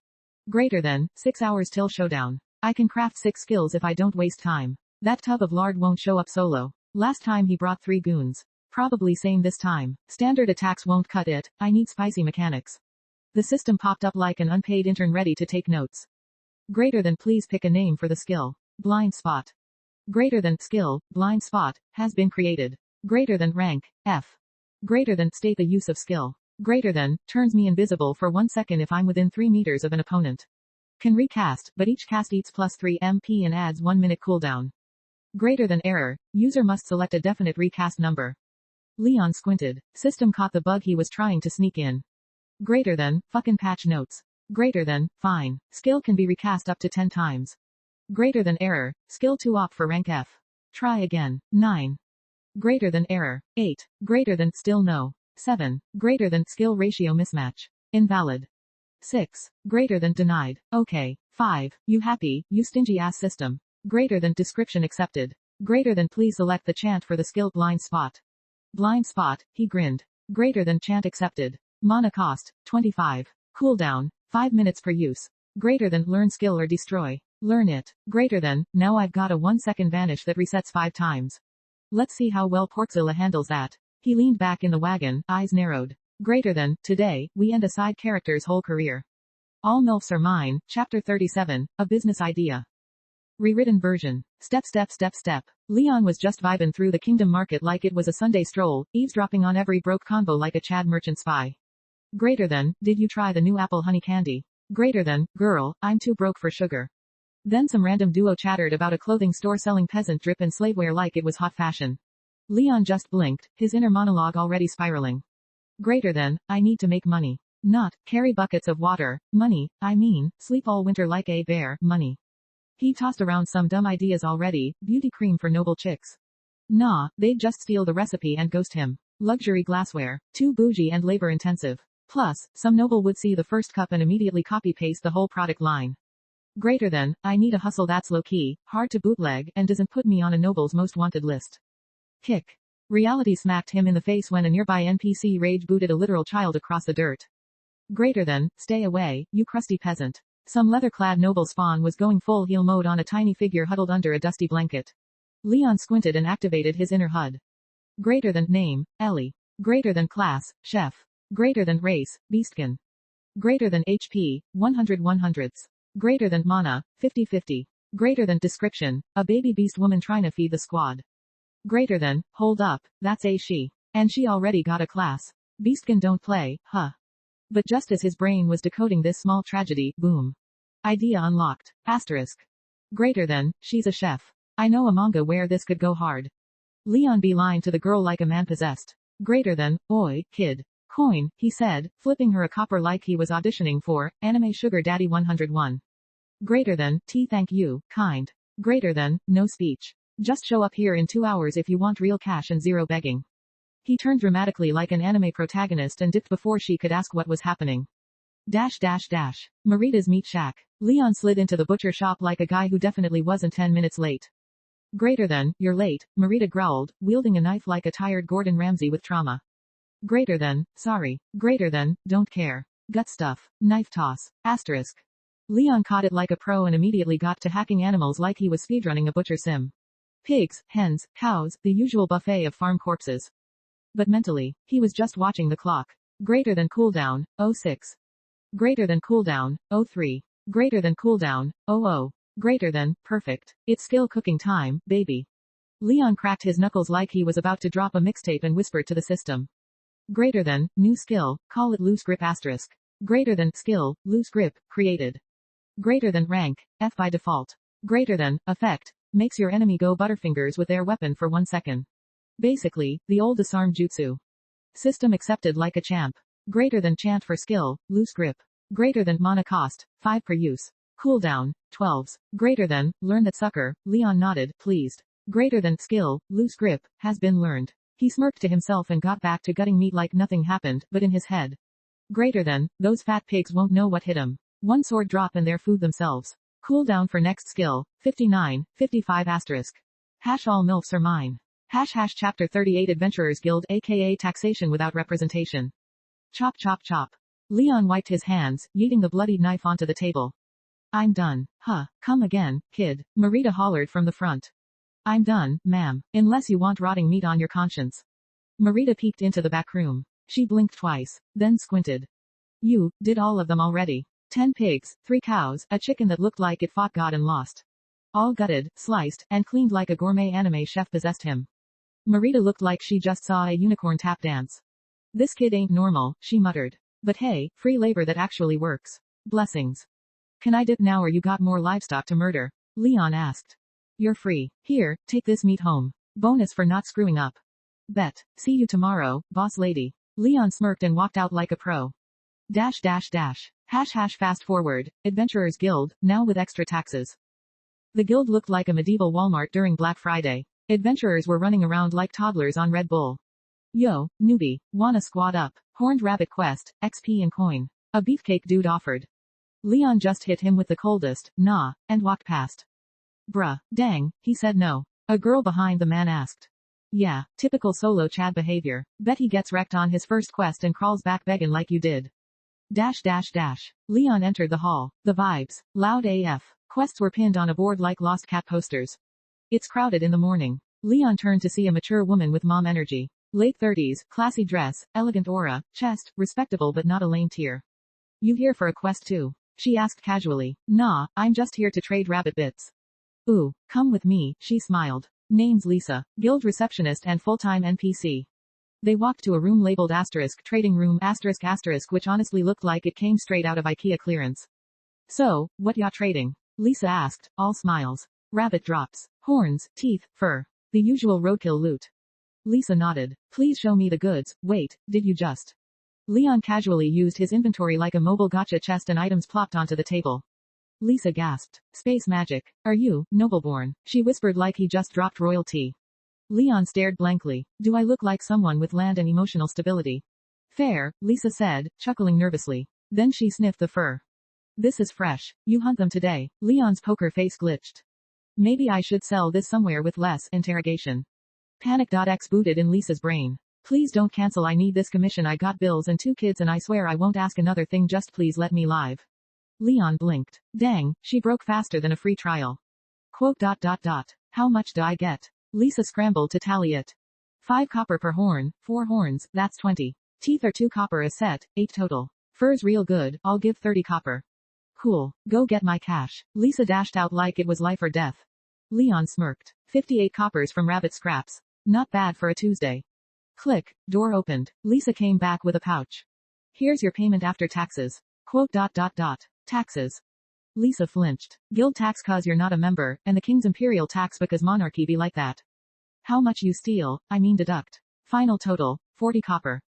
Greater than, 6 hours till showdown. I can craft 6 skills if I don't waste time. That tub of lard won't show up solo. Last time he brought 3 goons. Probably same this time. Standard attacks won't cut it, I need spicy mechanics. The system popped up like an unpaid intern ready to take notes. Greater than, please pick a name for the skill. Blind spot. Greater than, skill, blind spot, has been created. Greater than, rank, F. Greater than, state the use of skill. Greater than, turns me invisible for 1 second if I'm within 3 meters of an opponent. Can recast, but each cast eats +3 MP and adds 1 minute cooldown. Greater than, error, user must select a definite recast number. Leon squinted. System caught the bug he was trying to sneak in. Greater than, fucking patch notes. Greater than, fine. Skill can be recast up to 10 times. Greater than, error, skill 2 op for rank F. Try again. 9. Greater than, error. 8. Greater than, still no. 7. Greater than, skill ratio mismatch. Invalid. 6. Greater than, denied. Okay. 5. You happy, you stingy ass system. Greater than, description accepted. Greater than, please select the chant for the skill blind spot. Blind spot, he grinned. Greater than, chant accepted. Mana cost, 25. Cooldown, 5 minutes per use. Greater than, learn skill or destroy. Learn it. Greater than, now I've got a 1-second vanish that resets 5 times. Let's see how well Porkzilla handles that. He leaned back in the wagon, eyes narrowed. Greater than, today, we end a side character's whole career. All MILFs are mine, Chapter 37, a business idea. Rewritten version. Step. Leon was just vibing through the kingdom market like it was a Sunday stroll, eavesdropping on every broke convo like a Chad merchant spy. Greater than, did you try the new apple honey candy? Greater than, girl, I'm too broke for sugar. Then some random duo chattered about a clothing store selling peasant drip and slaveware like it was hot fashion. Leon just blinked, his inner monologue already spiraling. Greater than, I need to make money. Not, carry buckets of water, money, I mean, sleep all winter like a bear, money. He tossed around some dumb ideas already, beauty cream for noble chicks. Nah, they'd just steal the recipe and ghost him. Luxury glassware, too bougie and labor intensive. Plus, some noble would see the first cup and immediately copy-paste the whole product line. Greater than, I need a hustle that's low-key, hard to bootleg, and doesn't put me on a noble's most wanted list. Kick. Reality smacked him in the face when a nearby NPC rage booted a literal child across the dirt. Greater than, stay away, you crusty peasant. Some leather-clad noble spawn was going full heel mode on a tiny figure huddled under a dusty blanket. Leon squinted and activated his inner HUD. Greater than name, Ellie. Greater than class, chef. Greater than race, beastkin. Greater than HP, 100 100ths. Greater than mana, 50-50. Greater than description, a baby beast woman trying to feed the squad. Greater than, hold up, that's a she. And she already got a class. Beastkin don't play, huh? But just as his brain was decoding this small tragedy, boom. Idea unlocked. Asterisk. Greater than, she's a chef. I know a manga where this could go hard. Leon beelined to the girl like a man possessed. Greater than, oi, kid. Coin, he said, flipping her a copper like he was auditioning for, Anime Sugar Daddy 101. Greater than, thank you, kind. Greater than, no speech. Just show up here in 2 hours if you want real cash and zero begging. He turned dramatically like an anime protagonist and dipped before she could ask what was happening. Marita's meat shack. Leon slid into the butcher shop like a guy who definitely wasn't 10 minutes late. Greater than, you're late, Marita growled, wielding a knife like a tired Gordon Ramsay with trauma. Greater than, sorry. Greater than, don't care. Gut stuff. Knife toss. Asterisk. Leon caught it like a pro and immediately got to hacking animals like he was speedrunning a butcher sim. Pigs, hens, cows, the usual buffet of farm corpses. But mentally, he was just watching the clock. Greater than cooldown, 06. Greater than cooldown, 03. Greater than cooldown, 00. Greater than, perfect. It's skill cooking time, baby. Leon cracked his knuckles like he was about to drop a mixtape and whispered to the system. Greater than, new skill, call it loose grip asterisk. Greater than, skill, loose grip, created. Greater than rank, F by default. Greater than, effect, makes your enemy go butterfingers with their weapon for 1 second. Basically, the old disarm jutsu. System accepted like a champ. Greater than chant for skill, loose grip. Greater than mana cost, 5 per use. Cooldown, 12s. Greater than, learn that sucker, Leon nodded, pleased. Greater than, skill, loose grip, has been learned. He smirked to himself and got back to gutting meat like nothing happened, but in his head. Greater than, those fat pigs won't know what hit him. One sword drop and their food themselves. Cooldown for next skill, 59, 55 asterisk. Hash all milfs are mine. Hash chapter 38 Adventurers Guild aka Taxation Without Representation. Chop chop chop. Leon wiped his hands, yeeting the bloodied knife onto the table. I'm done. Huh, come again, kid. Marita hollered from the front. I'm done, ma'am, unless you want rotting meat on your conscience. Marita peeked into the back room. She blinked twice, then squinted. You, did all of them already. 10 pigs, 3 cows, a chicken that looked like it fought God and lost. All gutted, sliced, and cleaned like a gourmet anime chef possessed him. Marita looked like she just saw a unicorn tap dance. This kid ain't normal, she muttered. But hey, free labor that actually works. Blessings. Can I dip now or you got more livestock to murder? Leon asked. You're free. Here, take this meat home. Bonus for not screwing up. Bet. See you tomorrow, boss lady. Leon smirked and walked out like a pro. Hash fast forward. Adventurers Guild, now with extra taxes. The guild looked like a medieval Walmart during Black Friday. Adventurers were running around like toddlers on Red Bull. Yo, newbie, wanna squad up? Horned rabbit quest, XP and coin. A beefcake dude offered. Leon just hit him with the coldest, nah, and walked past. Bruh, dang, he said no. A girl behind the man asked. Yeah, typical solo Chad behavior. Bet he gets wrecked on his first quest and crawls back begging like you did. Leon entered the hall. The vibes. Loud AF. Quests were pinned on a board like Lost Cat posters. It's crowded in the morning. Leon turned to see a mature woman with mom energy. Late 30s, classy dress, elegant aura, chest, respectable but not a lame tier. You here for a quest too? She asked casually. Nah, I'm just here to trade rabbit bits. Ooh, come with me, she smiled. Name's Lisa, guild receptionist and full-time NPC. They walked to a room labeled asterisk trading room asterisk which honestly looked like it came straight out of IKEA clearance. So, what ya trading? Lisa asked, all smiles. Rabbit drops. Horns, teeth, fur. The usual roadkill loot. Lisa nodded. Please show me the goods. Wait, did you just? Leon casually used his inventory like a mobile gotcha chest and items plopped onto the table. Lisa gasped. Space magic. Are you, nobleborn? She whispered like he just dropped royalty. Leon stared blankly. Do I look like someone with land and emotional stability? Fair, Lisa said, chuckling nervously. Then she sniffed the fur. This is fresh. You hunt them today. Leon's poker face glitched. Maybe I should sell this somewhere with less interrogation. Panic.x booted in Lisa's brain. Please don't cancel, I need this commission, I got bills and 2 kids and I swear I won't ask another thing, just please let me live. Leon blinked. Dang, she broke faster than a free trial. Quote. How much do I get? Lisa scrambled to tally it. 5 copper per horn, 4 horns, that's 20. Teeth are 2 copper a set, 8 total. Fur's real good, I'll give 30 copper. Cool, go get my cash. Lisa dashed out like it was life or death. Leon smirked. 58 coppers from rabbit scraps. Not bad for a Tuesday. Click, door opened. Lisa came back with a pouch. Here's your payment after taxes. Quote. Taxes. Lisa flinched. Guild tax cause you're not a member, and the king's imperial tax because monarchy be like that. How much you steal, I mean deduct. Final total, 40 copper.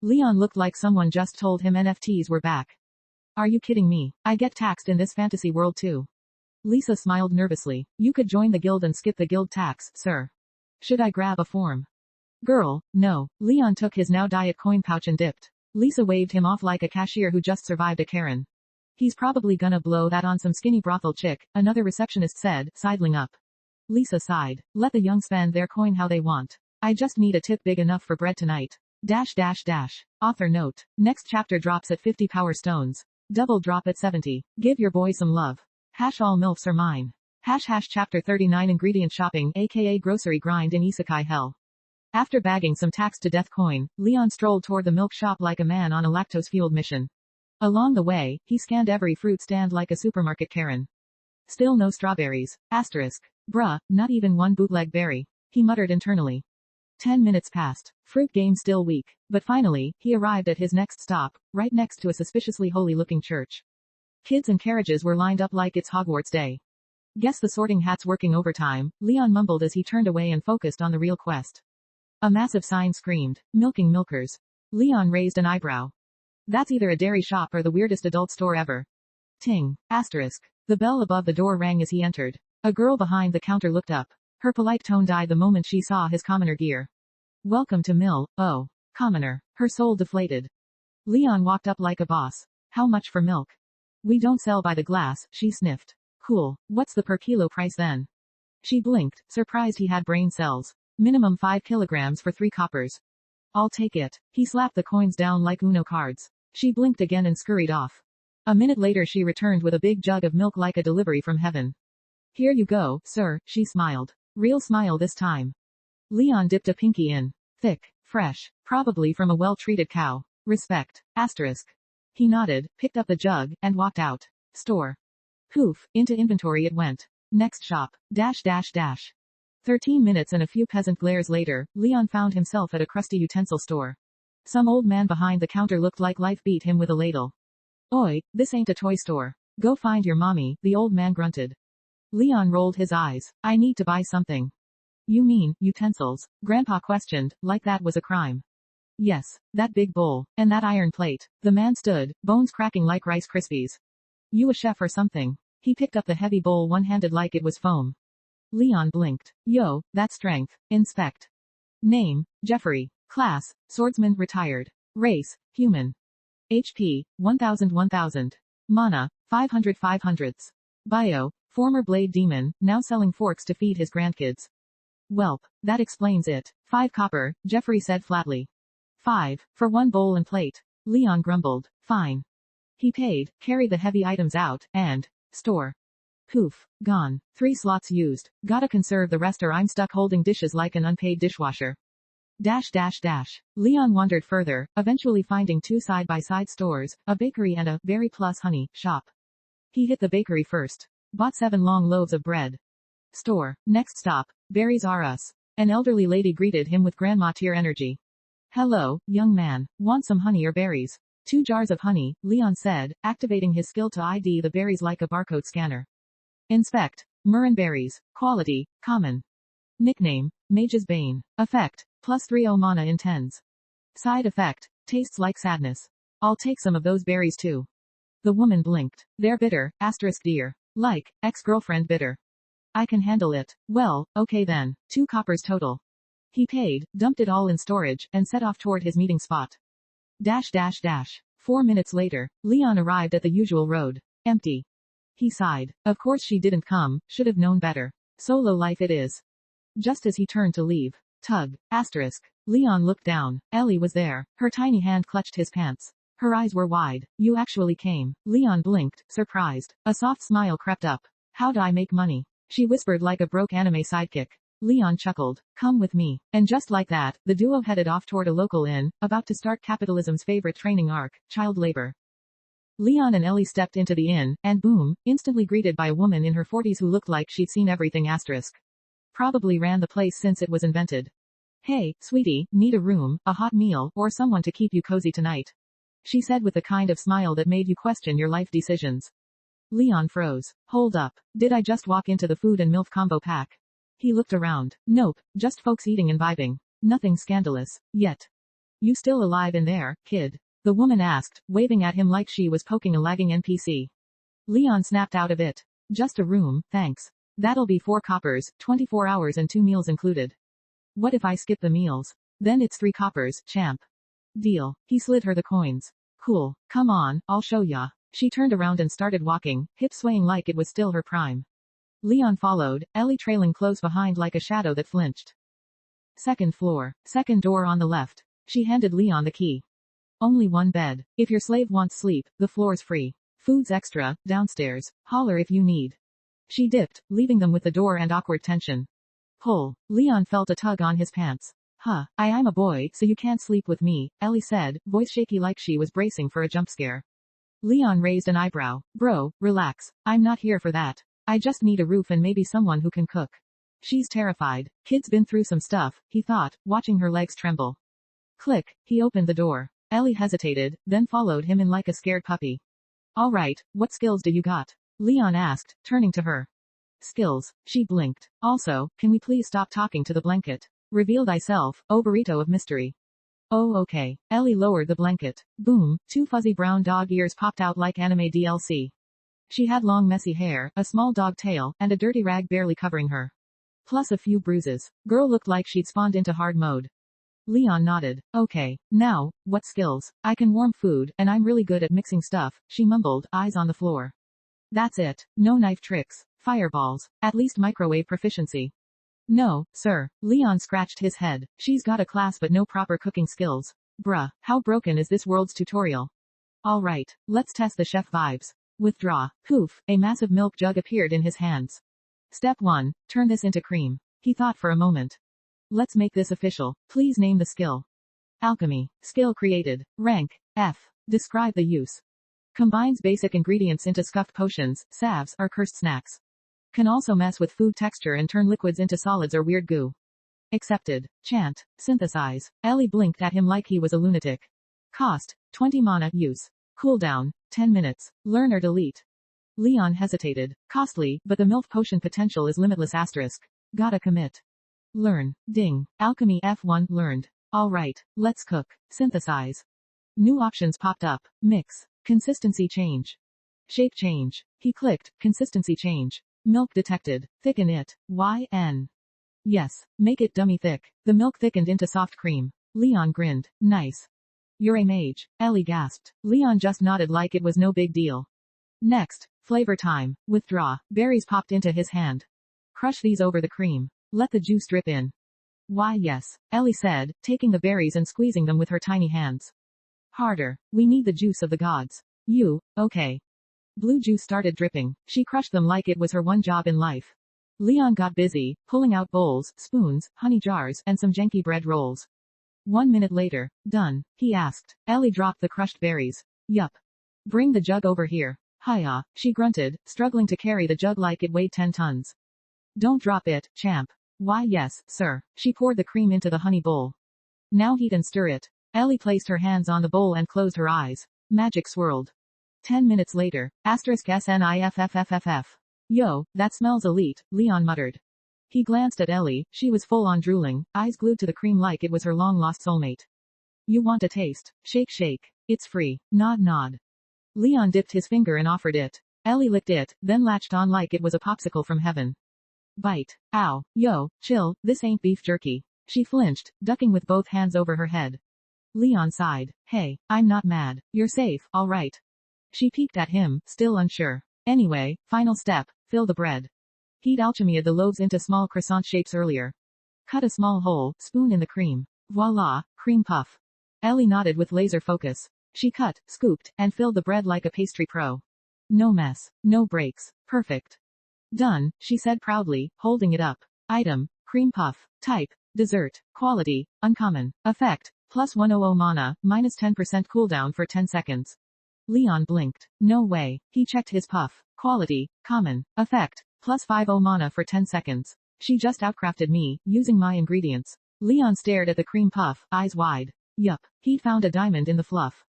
Leon looked like someone just told him NFTs were back. Are you kidding me? I get taxed in this fantasy world too. Lisa smiled nervously. You could join the guild and skip the guild tax, sir. Should I grab a form? Girl, no. Leon took his now diet coin pouch and dipped. Lisa waved him off like a cashier who just survived a Karen. He's probably gonna blow that on some skinny brothel chick, another receptionist said, sidling up. Lisa sighed. Let the young spend their coin how they want. I just need a tip big enough for bread tonight. Author note. Next chapter drops at 50 power stones. Double drop at 70. Give your boy some love. # all milfs are mine. # chapter 39 ingredient shopping aka grocery grind in isekai hell. After bagging some taxed to death coin, Leon strolled toward the milk shop like a man on a lactose-fueled mission. Along the way, he scanned every fruit stand like a supermarket Karen. Still no strawberries. Bruh, not even one bootleg berry. He muttered internally. 10 minutes passed. Fruit game still weak. But finally, he arrived at his next stop, right next to a suspiciously holy-looking church. Kids and carriages were lined up like it's Hogwarts Day. Guess the sorting hat's working overtime, Leon mumbled as he turned away and focused on the real quest. A massive sign screamed, milking milkers. Leon raised an eyebrow. That's either a dairy shop or the weirdest adult store ever. Ting. The bell above the door rang as he entered. A girl behind the counter looked up. Her polite tone died the moment she saw his commoner gear. Welcome to Mill, oh. Commoner. Her soul deflated. Leon walked up like a boss. How much for milk? We don't sell by the glass, she sniffed. Cool. What's the per kilo price then? She blinked, surprised he had brain cells. Minimum 5 kilograms for 3 coppers. I'll take it. He slapped the coins down like Uno cards. She blinked again and scurried off. A minute later she returned with a big jug of milk like a delivery from heaven. Here you go, sir, she smiled. Real smile this time. Leon dipped a pinky in. Thick. Fresh. Probably from a well-treated cow. Respect. He nodded, picked up the jug, and walked out. Store. Poof, into inventory it went. Next shop. 13 minutes and a few peasant glares later, Leon found himself at a crusty utensil store. Some old man behind the counter looked like life beat him with a ladle. Oi, this ain't a toy store. Go find your mommy, the old man grunted. Leon rolled his eyes. I need to buy something. You mean, utensils? Grandpa questioned, like that was a crime. Yes, that big bowl, and that iron plate. The man stood, bones cracking like Rice Krispies. You a chef or something? He picked up the heavy bowl one-handed like it was foam. Leon blinked. Yo, that's strength. Inspect. Name, Jeffrey. Class, swordsman retired. Race, human. HP, 1000. Mana, 500 500ths. Bio, former blade demon, now selling forks to feed his grandkids. Welp, that explains it. 5 copper, Jeffrey said flatly. 5, for 1 bowl and plate. Leon grumbled. Fine. He paid, carried the heavy items out, and, store. Poof, gone. 3 slots used. Gotta conserve the rest or I'm stuck holding dishes like an unpaid dishwasher. Leon wandered further, eventually finding 2 side-by-side stores, a bakery and a berry plus honey shop. He hit the bakery first. Bought 7 long loaves of bread. Store. Next stop. Berries are us. An elderly lady greeted him with grandma tier energy. Hello, young man. Want some honey or berries? 2 jars of honey, Leon said, activating his skill to ID the berries like a barcode scanner. Inspect. Murrin berries. Quality, common. Nickname, Mage's Bane. Effect, +3 mana in 10s. Side effect, tastes like sadness. I'll take some of those berries too. The woman blinked. They're bitter, dear. Like, ex-girlfriend bitter. I can handle it. Well, okay then. 2 coppers total. He paid, dumped it all in storage, and set off toward his meeting spot. 4 minutes later, Leon arrived at the usual road. Empty. He sighed. Of course she didn't come, should have known better. Solo life it is. Just as he turned to leave. Tug. Leon looked down. Ellie was there. Her tiny hand clutched his pants. Her eyes were wide. You actually came. Leon blinked, surprised. A soft smile crept up. How'd I make money? She whispered like a broke anime sidekick. Leon chuckled. Come with me. And just like that, the duo headed off toward a local inn, about to start capitalism's favorite training arc, child labor. Leon and Ellie stepped into the inn, and boom, instantly greeted by a woman in her 40s who looked like she'd seen everything asterisk. Probably ran the place since it was invented. Hey, sweetie, need a room, a hot meal, or someone to keep you cozy tonight? She said with the kind of smile that made you question your life decisions. Leon froze. Hold up. Did I just walk into the food and MILF combo pack? He looked around. Nope, just folks eating and vibing. Nothing scandalous. Yet. You still alive in there, kid? The woman asked, waving at him like she was poking a lagging NPC. Leon snapped out of it. Just a room, thanks. That'll be 4 coppers, 24 hours and 2 meals included. What if I skip the meals? Then it's 3 coppers, champ. Deal. He slid her the coins. Cool. Come on, I'll show ya. She turned around and started walking, hips swaying like it was still her prime. Leon followed, Ellie trailing close behind like a shadow that flinched. Second floor. Second door on the left. She handed Leon the key. Only 1 bed. If your slave wants sleep, the floor's free. Food's extra, downstairs. Holler if you need. She dipped, leaving them with the door and awkward tension. Pull. Leon felt a tug on his pants. I'm a boy, so you can't sleep with me, Ellie said, voice shaky like she was bracing for a jump scare. Leon raised an eyebrow. Bro, relax. I'm not here for that. I just need a roof and maybe someone who can cook. She's terrified. Kid's been through some stuff, he thought, watching her legs tremble. Click. He opened the door. Ellie hesitated, then followed him in like a scared puppy. All right, what skills do you got? Leon asked, turning to her. Skills. She blinked. Also, can we please stop talking to the blanket? Reveal thyself, oh burrito of mystery. Oh okay. Ellie lowered the blanket. Boom, 2 fuzzy brown dog ears popped out like anime DLC. She had long messy hair, a small dog tail, and a dirty rag barely covering her. Plus a few bruises. Girl looked like she'd spawned into hard mode. Leon nodded. Okay, now, what skills? I can warm food, and I'm really good at mixing stuff, she mumbled, eyes on the floor. That's it. No knife tricks. Fireballs. At least microwave proficiency. No, sir. Leon scratched his head. She's got a class but no proper cooking skills. Bruh, how broken is this world's tutorial? Alright, let's test the chef vibes. Withdraw. Poof, a massive milk jug appeared in his hands. Step 1, turn this into cream. He thought for a moment. Let's make this official. Please name the skill. Alchemy. Skill created. Rank, F. Describe the use. Combines basic ingredients into scuffed potions, salves, or cursed snacks. Can also mess with food texture and turn liquids into solids or weird goo. Accepted. Chant. Synthesize. Ellie blinked at him like he was a lunatic. Cost. 20 mana. Use. Cooldown. 10 minutes. Learn or delete. Leon hesitated. Costly, but the MILF potion potential is limitless asterisk. Gotta commit. Learn. Ding. Alchemy F1 learned. Alright, let's cook. Synthesize. New options popped up. Mix. Consistency change. Shape change. He clicked. Consistency change. Milk detected. Thicken it. YN. Yes. Make it dummy thick. The milk thickened into soft cream. Leon grinned. Nice. You're a mage. Ellie gasped. Leon just nodded like it was no big deal. Next. Flavor time. Withdraw. Berries popped into his hand. Crush these over the cream. Let the juice drip in. Why yes, Ellie said, taking the berries and squeezing them with her tiny hands. Harder. We need the juice of the gods. Okay. Blue juice started dripping. She crushed them like it was her one job in life. Leon got busy, pulling out bowls, spoons, honey jars, and some janky bread rolls. 1 minute later. Done, he asked. Ellie dropped the crushed berries. Yup. Bring the jug over here. Hiya, she grunted, struggling to carry the jug like it weighed 10 tons. Don't drop it, champ. Why yes, sir. She poured the cream into the honey bowl. Now heat and stir it. Ellie placed her hands on the bowl and closed her eyes. Magic swirled. 10 minutes later. *SNIFFFFF. Yo, that smells elite, Leon muttered. He glanced at Ellie, she was full on drooling, eyes glued to the cream like it was her long-lost soulmate. You want a taste? Shake shake. It's free. Nod nod. Leon dipped his finger and offered it. Ellie licked it, then latched on like it was a popsicle from heaven. Bite. Ow. Yo, chill, this ain't beef jerky. She flinched, ducking with both hands over her head. Leon sighed. Hey, I'm not mad. You're safe, alright. She peeked at him, still unsure. Anyway, final step, fill the bread. He'd alchemied the loaves into small croissant shapes earlier. Cut a small hole, spoon in the cream. Voila, cream puff. Ellie nodded with laser focus. She cut, scooped, and filled the bread like a pastry pro. No mess. No breaks. Perfect. Done, she said proudly, holding it up. Item, cream puff. Type, dessert. Quality, uncommon. Effect, plus 100 mana, minus 10% cooldown for 10 seconds. Leon blinked. No way. He checked his puff. Quality, common. Effect, plus 50 mana for 10 seconds. She just outcrafted me, using my ingredients. Leon stared at the cream puff, eyes wide. Yup, he'd found a diamond in the fluff.